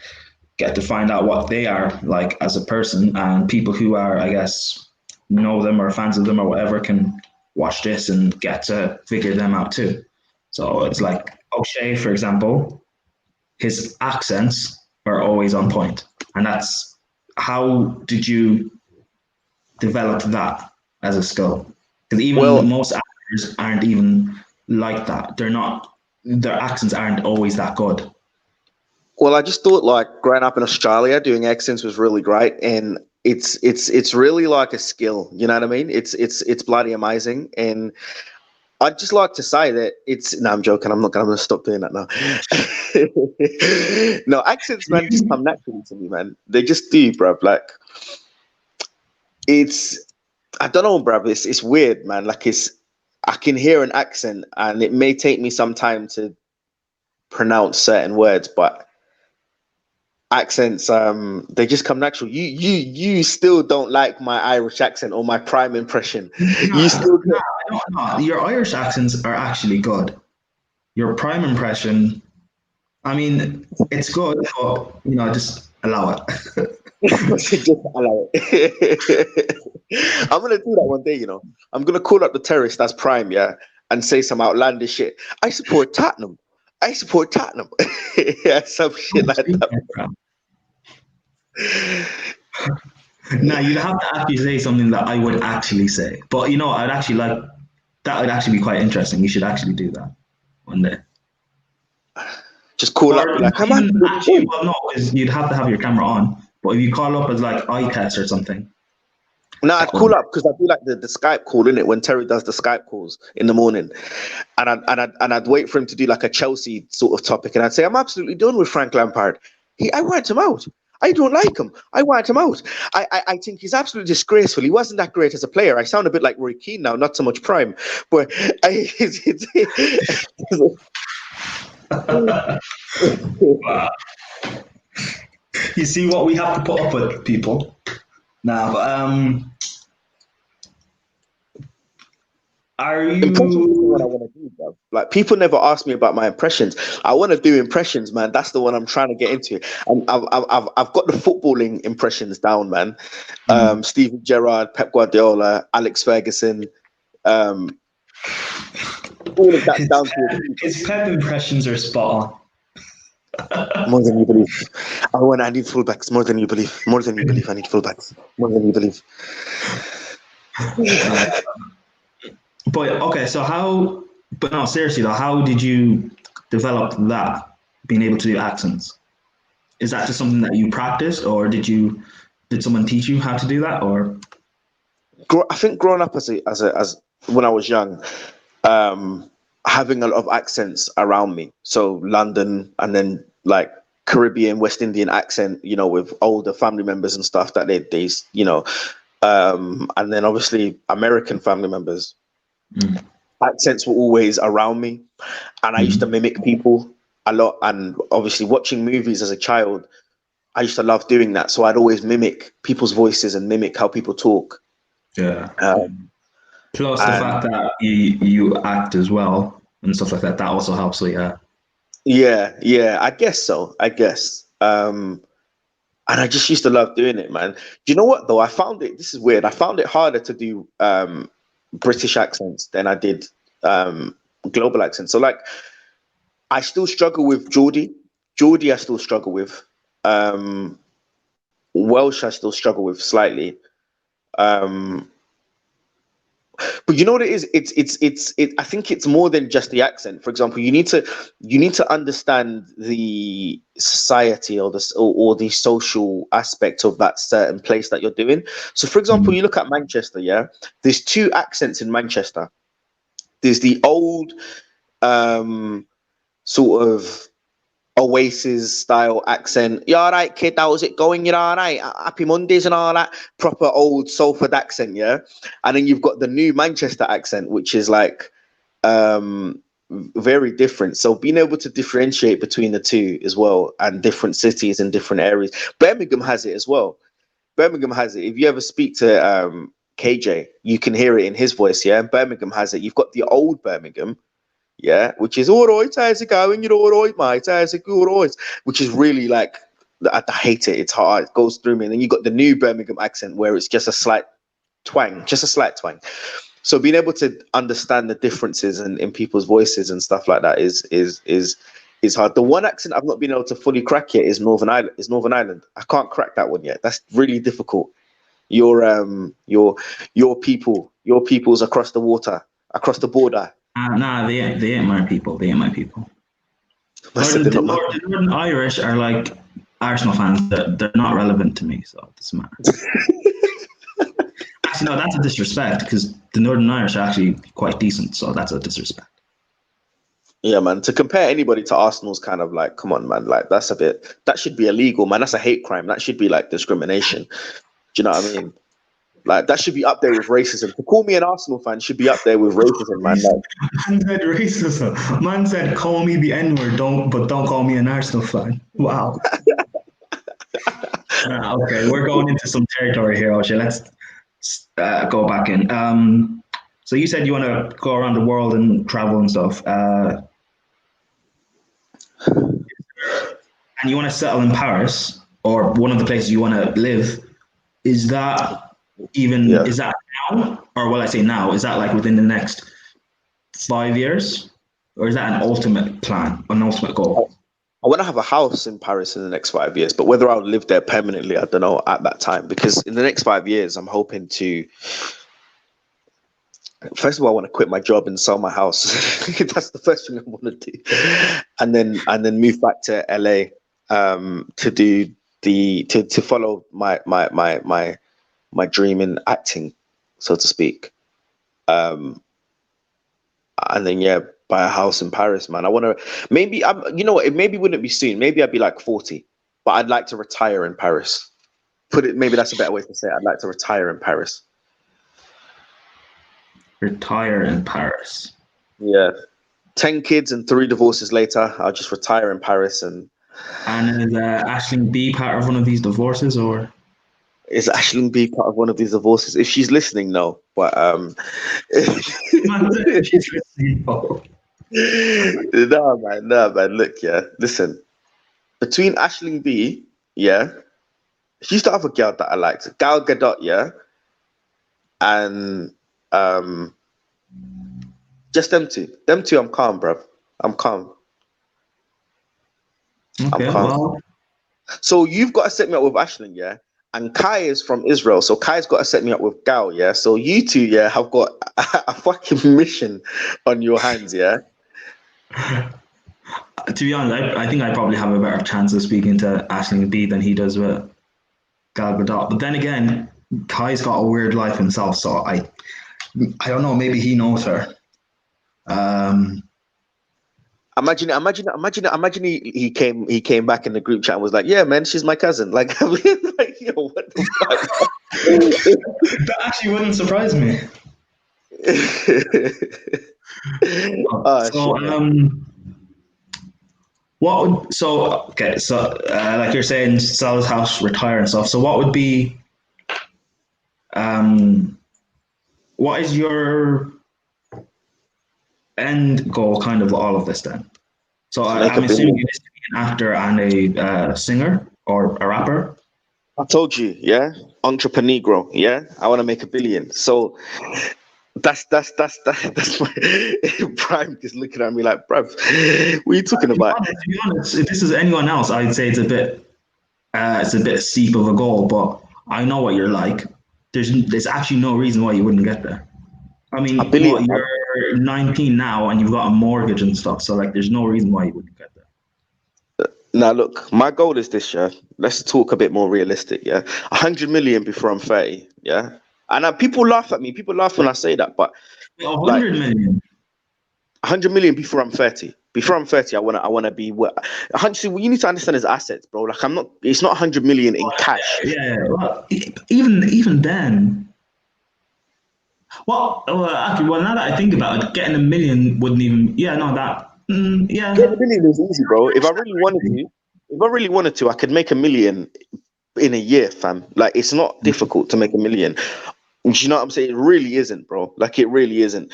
get to find out what they are like as a person, and people who are, I guess, know them or fans of them or whatever can watch this and get to figure them out too. So it's like O'Shea, for example, his accents are always on point, and that's how did you develop that as a skill? Because even well, most actors aren't even like that. They're not. Their accents aren't always that good. I just thought, like, growing up in Australia, doing accents was really great, and it's really like a skill. You know what I mean? It's bloody amazing, and I'd just like to say that it's. No, I'm joking. I'm not going to stop doing that now. No, accents, man, just come naturally to me, man. They just do, bruv. Like, it's. I don't know, bruv. It's weird, man. Like, I can hear an accent, and it may take me some time to pronounce certain words, but accents, they just come natural. You still don't like my Irish accent or my prime impression. You Nah, still nah, I don't know. Your Irish accents are actually good. Your prime impression, I mean, it's good, but just allow it. just allow it. I'm gonna do that one day. You know, I'm gonna call up the terrace that's prime, yeah, and say some outlandish shit. I support Tottenham. I support Tottenham. Yeah, some shit like that. Now you'd have to actually say something that I would actually say, but you know, I'd actually like that. Would actually be quite interesting. You should actually do that one day. Just call up, Or be like, I'm even actually, actually. well, no, because you'd have to have your camera on. But if you call up as like eye test or something, No, I'd that would. call up because I do like the Skype call in it when Terry does the Skype calls in the morning, and I'd wait for him to do like a Chelsea sort of topic, and I'd say I'm absolutely done with Frank Lampard. I want him out. I don't like him. I want him out. I think he's absolutely disgraceful. He wasn't that great as a player. I sound a bit like Roy Keane now, not so much prime, but Wow. You see what we have to put up with, people. Now, are impressions is the one I you? want to do, bro. Like people never ask me about my impressions. I want to do impressions, man. That's the one I'm trying to get into. And I've got the footballing impressions down, man. Steven Gerrard, Pep Guardiola, Alex Ferguson, all of that down to His Pep impressions are spot more than you believe. I need fullbacks more than you believe. More than you believe. I need fullbacks more than you believe. on. But okay, so how? But no, seriously though, how did you develop that? Being able to do accents? Is that just something that you practiced, or did someone teach you how to do that, or? I think growing up as when I was young, having a lot of accents around me. So London and then like Caribbean, West Indian accent, you know, with older family members and stuff that they you know, and then obviously American family members. Accents were always around me, and I used to mimic people a lot. And obviously, watching movies as a child, I used to love doing that. So I'd always mimic people's voices and mimic how people talk. Yeah. Um, Plus the and fact that you act as well and stuff like that, that also helps. So yeah. yeah, I guess so. I guess. And I just used to love doing it, man. Do you know what though? I found it. This is weird. I found it harder to do British accents than I did global accents. So like, I still struggle with Geordie. Geordie, I still struggle with. Welsh, I still struggle with slightly. But you know what it is? I think it's more than just the accent. For example, you need to understand the society or the social aspect of that certain place that you're doing. So, for example, you look at Manchester. Yeah, there's two accents in Manchester. There's the old sort of Oasis style accent. You all right, kid? How's it going? You're all right. Happy Mondays and all that. Proper old Salford accent, yeah. And then you've got the new Manchester accent, which is like very different. So being able to differentiate between the two as well, and different cities and different areas. Birmingham has it as well. Birmingham has it. If you ever speak to KJ, you can hear it in his voice. Yeah, Birmingham has it. You've got the old Birmingham, yeah, which is all right, how's it going? You're all right, mate, how's it all right? Which is really like, I hate it, it's hard, it goes through me. And then you got the new Birmingham accent where it's just a slight twang. So being able to understand the differences in people's voices and stuff like that is hard. The one accent I've not been able to fully crack yet is Northern Ireland. I can't crack that one yet. That's really difficult. Your peoples across the water, across the border. Nah, they ain't my people. They ain't my people. I said they're not my The Northern Irish are like Arsenal fans. They're not relevant to me, so it doesn't matter. Actually, no, that's a disrespect because the Northern Irish are actually quite decent, so that's a disrespect. Yeah, man. To compare anybody to Arsenal's kind of like, come on, man. Like that should be illegal, man. That's a hate crime. That should be like discrimination. Do you know what I mean? Like that should be up there with racism. To call me an Arsenal fan should be up there with racism, man. Like, Man said racism. Man said, call me the N-word, but don't call me an Arsenal fan. Wow. Okay, we're going into some territory here, OShea. Let's go back in. So you said you want to go around the world and travel and stuff. And you want to settle in Paris or one of the places you want to live. Is that Even Yeah. is that now, or will I say now? Is that like within the next 5 years, or is that an ultimate plan, an ultimate goal? I want to have a house in Paris in the next 5 years, but whether I'll live there permanently, I don't know at that time. Because in the next 5 years, I'm hoping to. First of all, I want to quit my job and sell my house. That's the first thing I want to do, and then move back to LA to do to follow my dream in acting, so to speak. And then buy a house in Paris, man. I want to maybe you know what? It maybe wouldn't be soon. Maybe I'd be like 40, but I'd like to retire in Paris. Maybe that's a better way to say it. I'd like to retire in Paris. Retire in Paris. Yeah. 10 kids and 3 divorces later, I'll just retire in Paris. And is Aisling B part of one of these divorces, or is Aisling B part of one of these divorces? If she's listening, no. But she's listening? Oh. no, man. Look, listen. Between Aisling B, she used to have a girl that I liked, Gal Gadot, and just them two. Them two, I'm calm, bruv. I'm calm. Okay, I'm calm. well. So you've got to set me up with Aisling, and Kai is from Israel, so Kai's got to set me up with Gal, So you two, have got a fucking mission on your hands, To be honest, I think I probably have a better chance of speaking to Aisling B than he does with Gal Gadot. But then again, Kai's got a weird life himself, so I don't know. Maybe he knows her. Imagine he came back in the group chat and was like, "Yeah, man, she's my cousin." Like, like, yo, what the fuck? That actually wouldn't surprise me. Like you're saying, sell his house, retire and stuff. So what would be, what is your end goal kind of all of this then? So I'm assuming it is to be an actor and a singer or a rapper. I told you, entrepreneur, I want to make $1 billion. So that's my Prime is looking at me like, bruv, what are you talking about? To be honest, if this is anyone else, I'd say it's a bit steep of a goal, but I know what you're like. There's actually no reason why you wouldn't get there. I mean, $1 billion, you're 19 now and you've got a mortgage and stuff, so like there's no reason why you wouldn't get there. Now look, my goal is this, let's talk a bit more realistic, 100 million before I'm 30, and people laugh at me, people laugh when I say that, but 100 million. 100 million before I'm 30. Before I'm 30, I wanna be what 100. What you need to understand is assets, bro. Like it's not 100 million in cash. Yeah. Well, even then. Well, actually, now that I think about it, getting $1 million wouldn't even. Yeah, no, that. Getting $1 million is easy, bro. If I really wanted to, I could make $1 million in a year, fam. Like it's not difficult to make $1 million. Do you know what I'm saying? It really isn't, bro. Like it really isn't.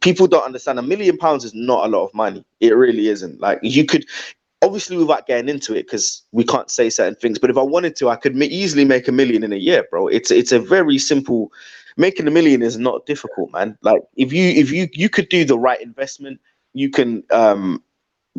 People don't understand. £1 million is not a lot of money. It really isn't. Like you could, obviously, without getting into it, because we can't say certain things. But if I wanted to, I could easily make $1 million in a year, bro. It's a very simple. Making $1 million is not difficult, man. Like if you could do the right investment, you can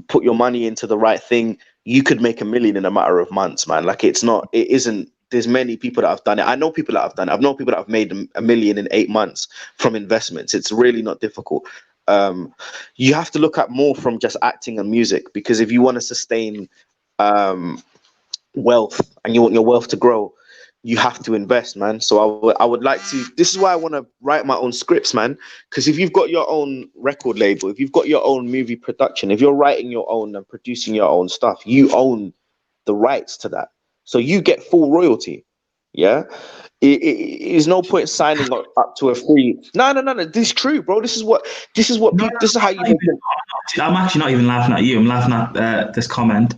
put your money into the right thing. You could make $1 million in a matter of months, man. Like it isn't. There's many people that have done it. I know people that have done it. I've known people that have made $1 million in 8 months from investments. It's really not difficult. You have to look at more from just acting and music, because if you want to sustain wealth and you want your wealth to grow, you have to invest, man. So I would like to. This is why I want to write my own scripts, man. Because if you've got your own record label, if you've got your own movie production, if you're writing your own and producing your own stuff, you own the rights to that. So you get full royalty. Yeah. It is no point signing up to a free. No. This is true, bro. This is how you make it. I'm actually not even laughing at you. I'm laughing at this comment.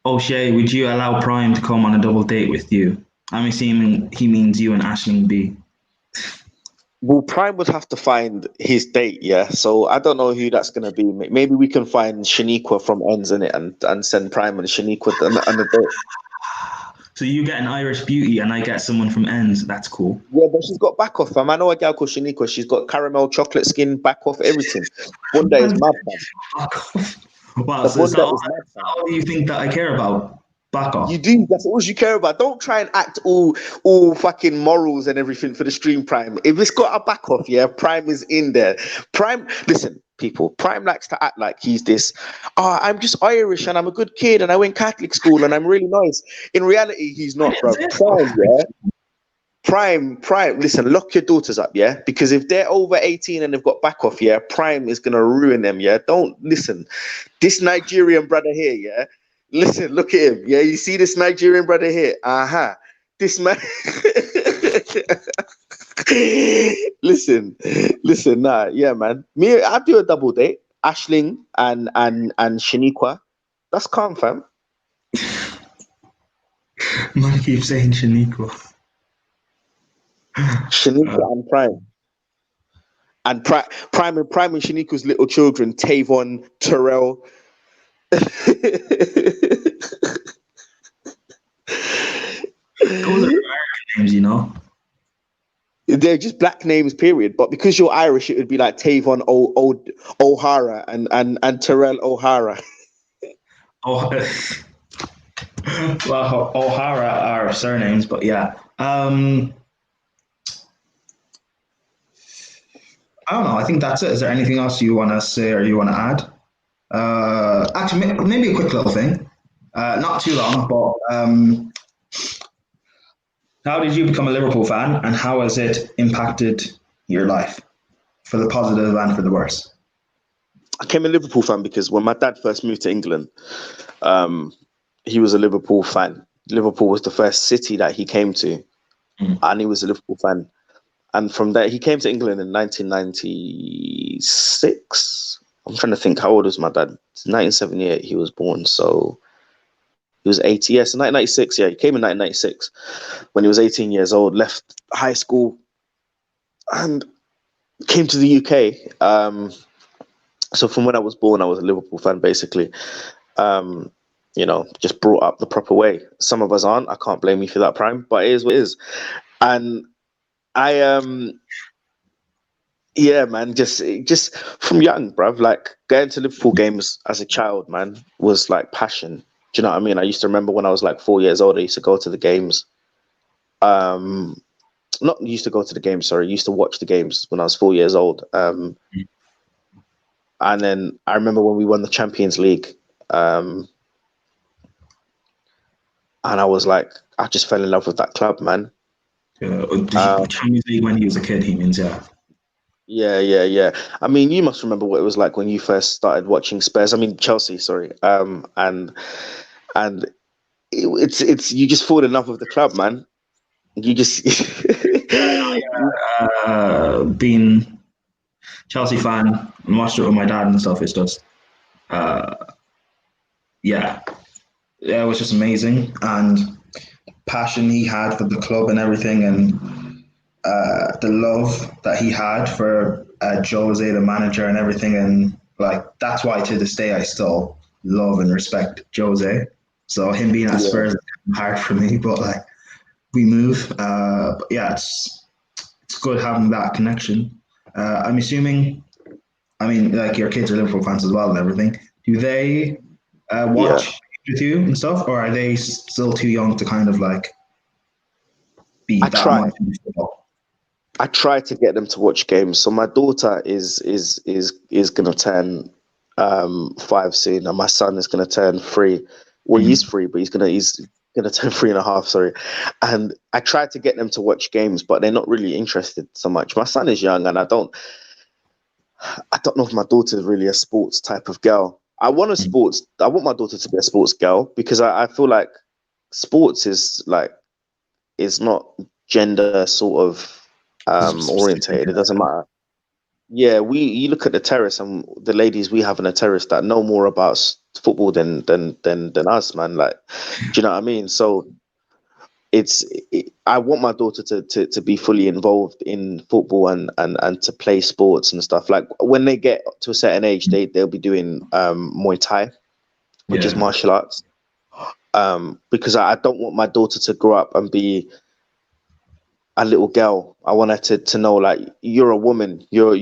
OShea, would you allow Prime to come on a double date with you? I'm assuming he means you and Aisling B. Well, Prime would have to find his date, So I don't know who that's going to be. Maybe we can find Shaniqua from Ends in it and send Prime and Shaniqua on the date. So you get an Irish beauty and I get someone from ends. That's cool. Yeah, but she's got back off, fam. I know a girl called Shaniqua. She's got caramel chocolate skin, back off, everything. Bunda is mad, fam. Wow, The so is that bunda all, is mad, fam. all you think that I care about? Back You off. do. That's all you care about. Don't try and act all fucking morals and everything for the stream Prime. If it's got a back off, yeah, Prime is in there. Prime, listen, people. Prime likes to act like he's this. Oh, I'm just Irish and I'm a good kid and I went Catholic school and I'm really nice. In reality, he's not, bro. Prime, yeah. Prime. Listen, lock your daughters up, yeah, because if they're over 18 and they've got back off, yeah, Prime is gonna ruin them, yeah. Don't listen. This Nigerian brother here, yeah. Listen, look at him, yeah. You see this Nigerian brother here? This man. listen, nah, yeah, man. Me, I do a double date. Ashling and Shaniqua. That's calm, fam. Man keeps saying Shaniqua. Shaniqua and Prime. And Prime and Shaniqua's little children, Tavon, Terrell. Those are American names, you know. They're just black names, period. But because you're Irish, it would be like Tavon O'Hara and Terrell O'Hara. Oh, well, O'Hara are surnames, but yeah. I don't know. I think that's it. Is there anything else you want to say or you want to add? Actually, maybe a quick little thing. Not too long, but how did you become a Liverpool fan, and how has it impacted your life, for the positive and for the worse? I became a Liverpool fan because when my dad first moved to England, he was a Liverpool fan. Liverpool was the first city that he came to, and he was a Liverpool fan. And from there, he came to England in 1996. I'm trying to think, how old was my dad? 1978, he was born. So he was 80. Yes, 1996. Yeah, he came in 1996 when he was 18 years old, left high school and came to the UK. So from when I was born, I was a Liverpool fan, basically. Just brought up the proper way. Some of us aren't. I can't blame you for that, Prime, but it is what it is. And yeah, man, just from young, bruv, like going to Liverpool games as a child, man, was like passion. Do you know what I mean? I used to remember when I was like 4 years old, I used to go to the games. Not used to go to the games, sorry, used to watch the games when I was 4 years old. And then I remember when we won the Champions League, and I was like, I just fell in love with that club, man. Champions League when he was a kid, he means, yeah. Yeah. I mean, you must remember what it was like when you first started watching Spurs. I mean, Chelsea, sorry. And it's you just fall in love with the club, man. You just being Chelsea fan and watched it with my dad and stuff. It's just, yeah, it was just amazing, and passion he had for the club and everything, and the love that he had for Jose, the manager, and everything, and like that's why to this day I still love and respect Jose. So him being at Spurs is hard for me, but like we move. But yeah, it's good having that connection. I'm assuming. I mean, like your kids are Liverpool fans as well and everything. Do they watch with you and stuff, or are they still too young to kind of like be that much into football? I try to get them to watch games. So my daughter is gonna turn 5 soon, and my son is gonna turn 3. Well, he's 3, but he's gonna turn 3.5. Sorry, and I try to get them to watch games, but they're not really interested so much. My son is young, and I don't know if my daughter is really a sports type of girl. I want my daughter to be a sports girl because I feel like sports is not gender sort of orientated. It doesn't matter. Yeah, you look at the terrace and the ladies we have on the terrace that know more about football than us, man. Like, do you know what I mean? So I want my daughter to be fully involved in football and to play sports and stuff. Like when they get to a certain age, they'll be doing Muay Thai, which is martial arts. because I don't want my daughter to grow up and be a little girl. I want her to know, like, you're a woman. You are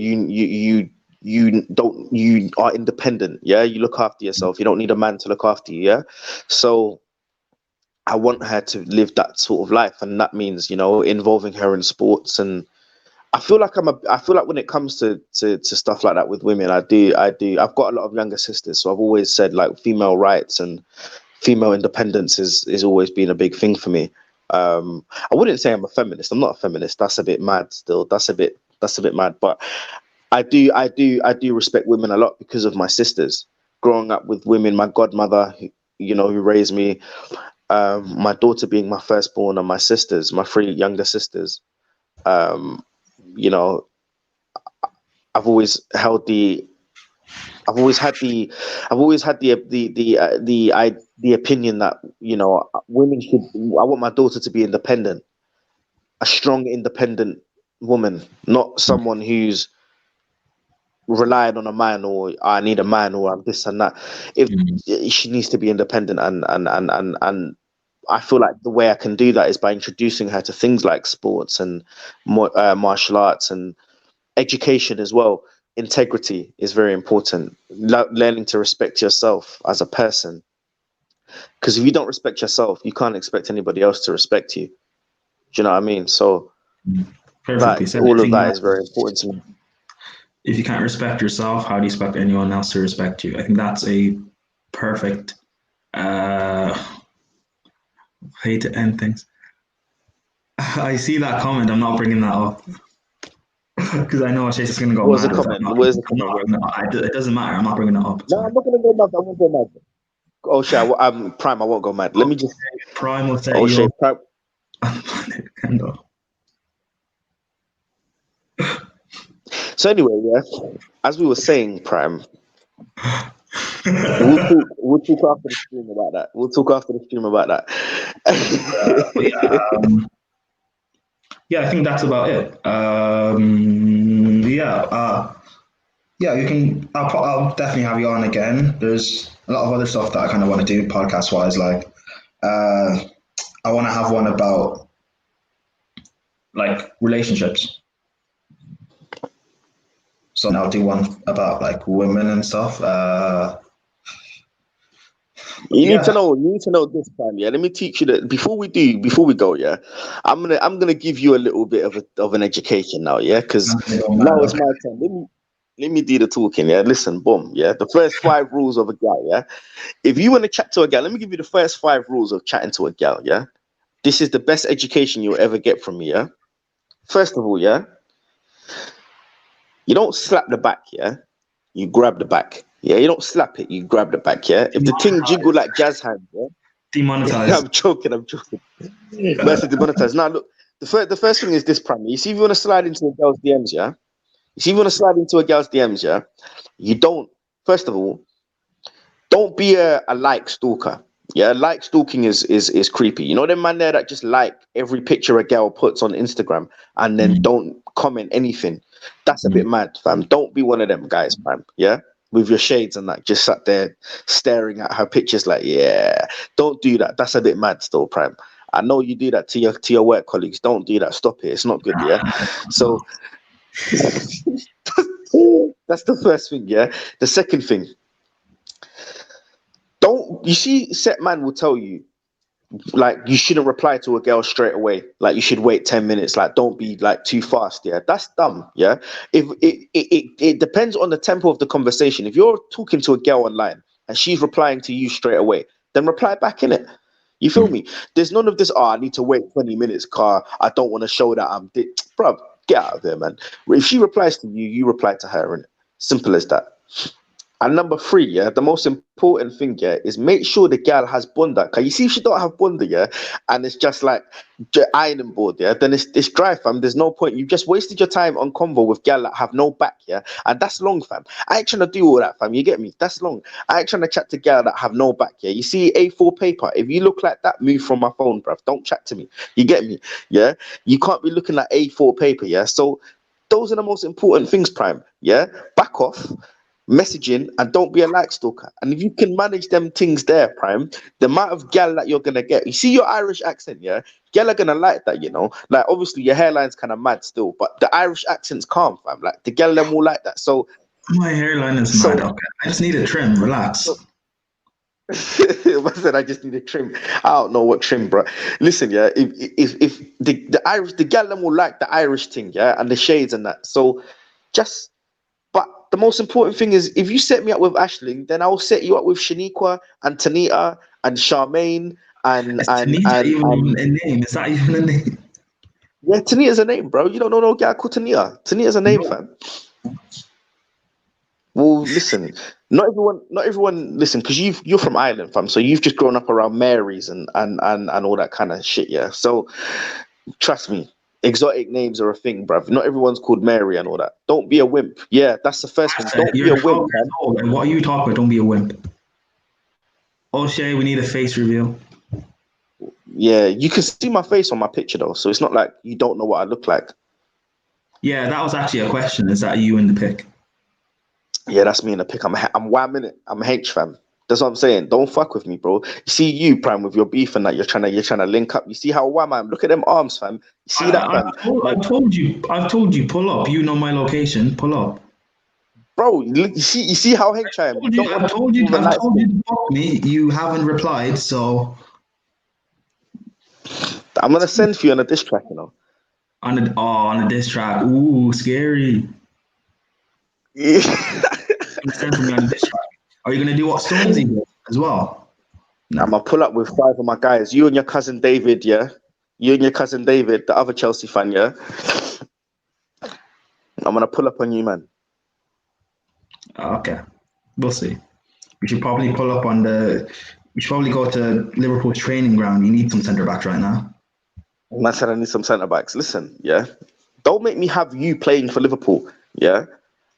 independent. Yeah, you look after yourself. You don't need a man to look after you. Yeah, so I want her to live that sort of life, and that means, involving her in sports. And I feel like when it comes to stuff like that with women, I do. I've got a lot of younger sisters, so I've always said, like, female rights and female independence is always been a big thing for me. I wouldn't say I'm a feminist. I'm not a feminist. That's a bit mad still. That's a bit mad. But I do respect women a lot because of my sisters. Growing up with women, my godmother, who raised me, my daughter being my firstborn, and my sisters, my 3 younger sisters. You know, I've always had the opinion that, women should. I want my daughter to be independent, a strong, independent woman, not someone who's relying on a man, or I need a man, or I'm this and that. If she needs to be independent, and I feel like the way I can do that is by introducing her to things like sports and martial arts and education as well. Integrity is very important. Learning to respect yourself as a person, because if you don't respect yourself, you can't expect anybody else to respect you. Do you know what I mean? So Perfectly said. all of that is very important to me. If you can't respect yourself, how do you expect anyone else to respect you? I think that's a perfect way to end things. I see that comment. I'm not bringing that up because I know OSheas is going to go What was mad. the comment? Where's the comment? It doesn't matter. I'm not bringing it up. No, I'm not going to go mad. I won't go mad. Oh, shit. I'm Prime. I won't go mad. Let me just. Prime will say. Oh, shit. Prime. So anyway, yeah. As we were saying, Prime. We'll talk after the stream about that. Yeah, I think that's about it. You can. I'll definitely have you on again. There's a lot of other stuff that I kind of want to do podcast wise. Like, I want to have one about like relationships. So I'll do one about like women and stuff. You need to know this time, yeah. Let me teach you that before we go, yeah. I'm gonna give you a little bit of an education now, yeah, because now it's my turn. Let me do the talking, yeah. Listen, boom, yeah. The first 5 rules of a gal, yeah. If you want to chat to a gal, let me give you the first 5 rules of chatting to a gal, yeah. This is the best education you'll ever get from me, yeah. First of all, yeah, you don't slap the back, yeah. You grab the back. Yeah, you don't slap it, you grab the back, yeah? If the thing jiggle like jazz hands, yeah? Demonetized. I'm joking. That's demonetized. Now, look, the first thing is this, Prime. You see, if you want to slide into a girl's DMs, yeah? You don't, first of all, don't be a like stalker. Yeah, like stalking is creepy. You know them man there that just like every picture a girl puts on Instagram and then don't comment anything. That's a bit mad, fam. Don't be one of them guys, fam. Yeah, with your shades and that, just sat there staring at her pictures like, yeah. Don't do that. That's a bit mad, still, Prime. I know you do that to your work colleagues. Don't do that. Stop it. It's not good. Yeah. So that's the first thing. Yeah. The second thing. You see, set man will tell you, like, you shouldn't reply to a girl straight away. Like, you should wait 10 minutes. Like, don't be like too fast. Yeah, that's dumb. Yeah, if it depends on the tempo of the conversation. If you're talking to a girl online and she's replying to you straight away, then reply back in it. You feel me? There's none of this. Oh, I need to wait 20 minutes, car. I don't want to show that I'm bro. Get out of there, man. If she replies to you, you reply to her, and simple as that. And number 3, yeah, the most important thing, yeah, is make sure the gal has bunda. Cause you see, if she don't have bunda, yeah, and it's just like the ironing board, yeah, then it's dry, fam. There's no point. You've just wasted your time on convo with gal that have no back, yeah, and that's long, fam. I ain't trying to do all that, fam. You get me? That's long. I ain't trying to chat to gal that have no back, yeah. You see A4 paper. If you look like that, move from my phone, bruv. Don't chat to me. You get me? Yeah. You can't be looking like A4 paper, yeah. So those are the most important things, Prime. Yeah. Back off. messaging, and don't be a like stalker. And if you can manage them things there, Prime, the amount of gal that you're gonna get. You see your Irish accent, yeah? Gal are gonna like that, you know. Like obviously your hairline's kind of mad still, but the Irish accent's calm, fam. Like the gal them will like that. So My hairline is mad. Okay, I just need a trim. Relax. I said I just need a trim. I don't know what trim, bro. Listen, yeah. If the Irish, the gal them will like the Irish thing, yeah, and the shades and that. So just. But the most important thing is, if you set me up with Aisling, then I'll set you up with Shaniqua and Tanita and Charmaine and Is Tanita even a name? Is that even a name? yeah, Tanita's a name, bro. You don't know no guy called Tanita. Tanita's a name, fam. Well, listen, not everyone. Listen, because you're from Ireland, fam. So you've just grown up around Marys and all that kind of shit, yeah. So trust me. Exotic names are a thing, bruv. Not everyone's called Mary and all that. Don't be a wimp. Yeah, that's the first thing. Don't be a wimp, man. What are you talking about? Don't be a wimp. OShea, we need a face reveal. Yeah, you can see my face on my picture though, so it's not like you don't know what I look like. Yeah, that was actually a question. Is that you in the pic? Yeah, that's me in the pic. I'm whamming it. I'm H, fam. That's what I'm saying. Don't fuck with me, bro. You see you, Prime, with your beef and that you're trying to link up. You see how wham I am? Look at them arms, fam. You see that, fam? I've told you, pull up. You know my location. Pull up. Bro, you see how H I am. I've told you to fuck me. You haven't replied, so I'm gonna send for you on a diss track, you know. On a diss track. Ooh, scary. Yeah. Send for me on a diss track. Are you gonna do what Stormzy did as well? No. I'm gonna pull up with 5 of my guys. You and your cousin David, yeah. You and your cousin David, the other Chelsea fan, yeah. I'm gonna pull up on you, man. Okay, we'll see. We should probably pull up on we should probably go to Liverpool's training ground. You need some centre backs right now. I said I need some centre backs. Listen, yeah. Don't make me have you playing for Liverpool, yeah.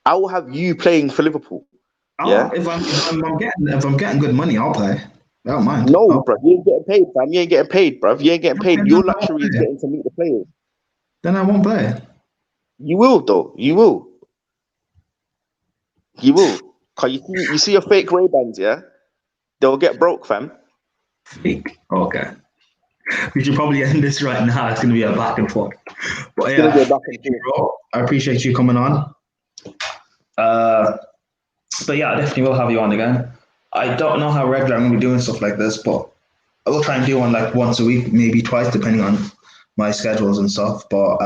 I will have you playing for Liverpool. Yeah. If I'm getting good money, I'll play. I don't mind. No, bro, you ain't getting paid, fam. You ain't getting paid, bro. You ain't getting paid. Your luxury is getting to meet the players. Then I won't play. You will, though. You will. You will. Cause you see your fake Ray-Bans, yeah? They'll get broke, fam. Fake. Okay. We should probably end this right now. It's gonna be a back and forth. But It's gonna be a back and forth. Bro, I appreciate you coming on. But yeah, I definitely will have you on again. I don't know how regular I'm gonna be doing stuff like this, but I will try and do one like once a week, maybe twice, depending on my schedules and stuff. But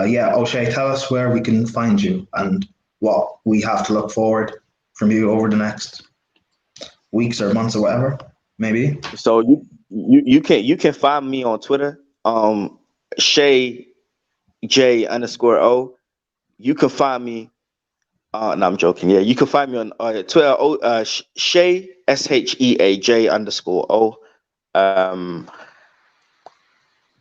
yeah, OShea, tell us where we can find you and what we have to look forward from you over the next weeks or months or whatever, maybe. So you can find me on Twitter, Shay J_O. You can find me. No, I'm joking. Yeah, you can find me on Twitter. Shay SHEAJ_O.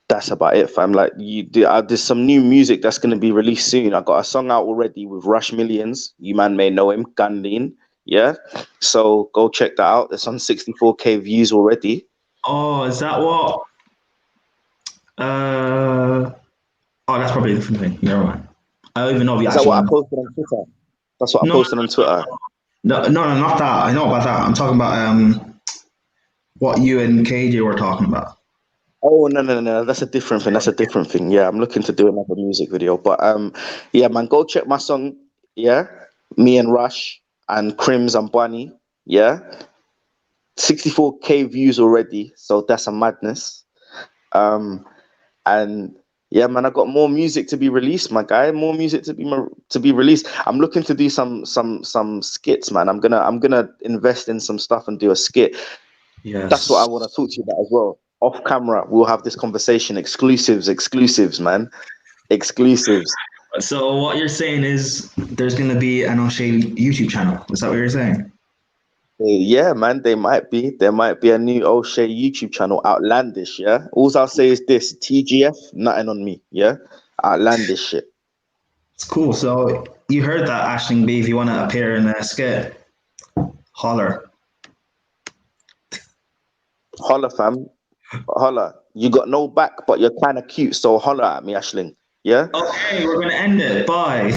That's about it, fam. Like there's some new music that's gonna be released soon. I got a song out already with Rush Millions. You man may know him, Gandine. Yeah. So go check that out. It's on 64K views already. Oh, is that what? Oh, that's probably a different thing. Never mind. I don't even know if you Is that what I posted on Twitter? That's what I posted on Twitter. No, not that. I know about that. I'm talking about what you and KJ were talking about. Oh no. That's a different thing. That's a different thing. Yeah, I'm looking to do another music video. But yeah, man, go check my song. Yeah, me and Rush and Crims and Bunny. Yeah, 64K views already. So that's a madness. And yeah, man, I got more music to be released, my guy. More music to be released. I'm looking to do some skits, man. I'm gonna invest in some stuff and do a skit. Yes. That's what I want to talk to you about as well. Off camera, we'll have this conversation. Exclusives, man. Exclusives. So what you're saying is there's gonna be an OShea YouTube channel. Is that what you're saying? Yeah, man. There might be a new OShea YouTube channel, Outlandish. Yeah. All I'll say is this: TGF, nothing on me. Yeah. Outlandish shit. It's cool. So you heard that, Aisling B. If you want to appear in a skit, holler. Holler, fam. Holler. You got no back, but you're kind of cute. So holler at me, Aisling. Yeah. Okay, we're gonna end it. Bye.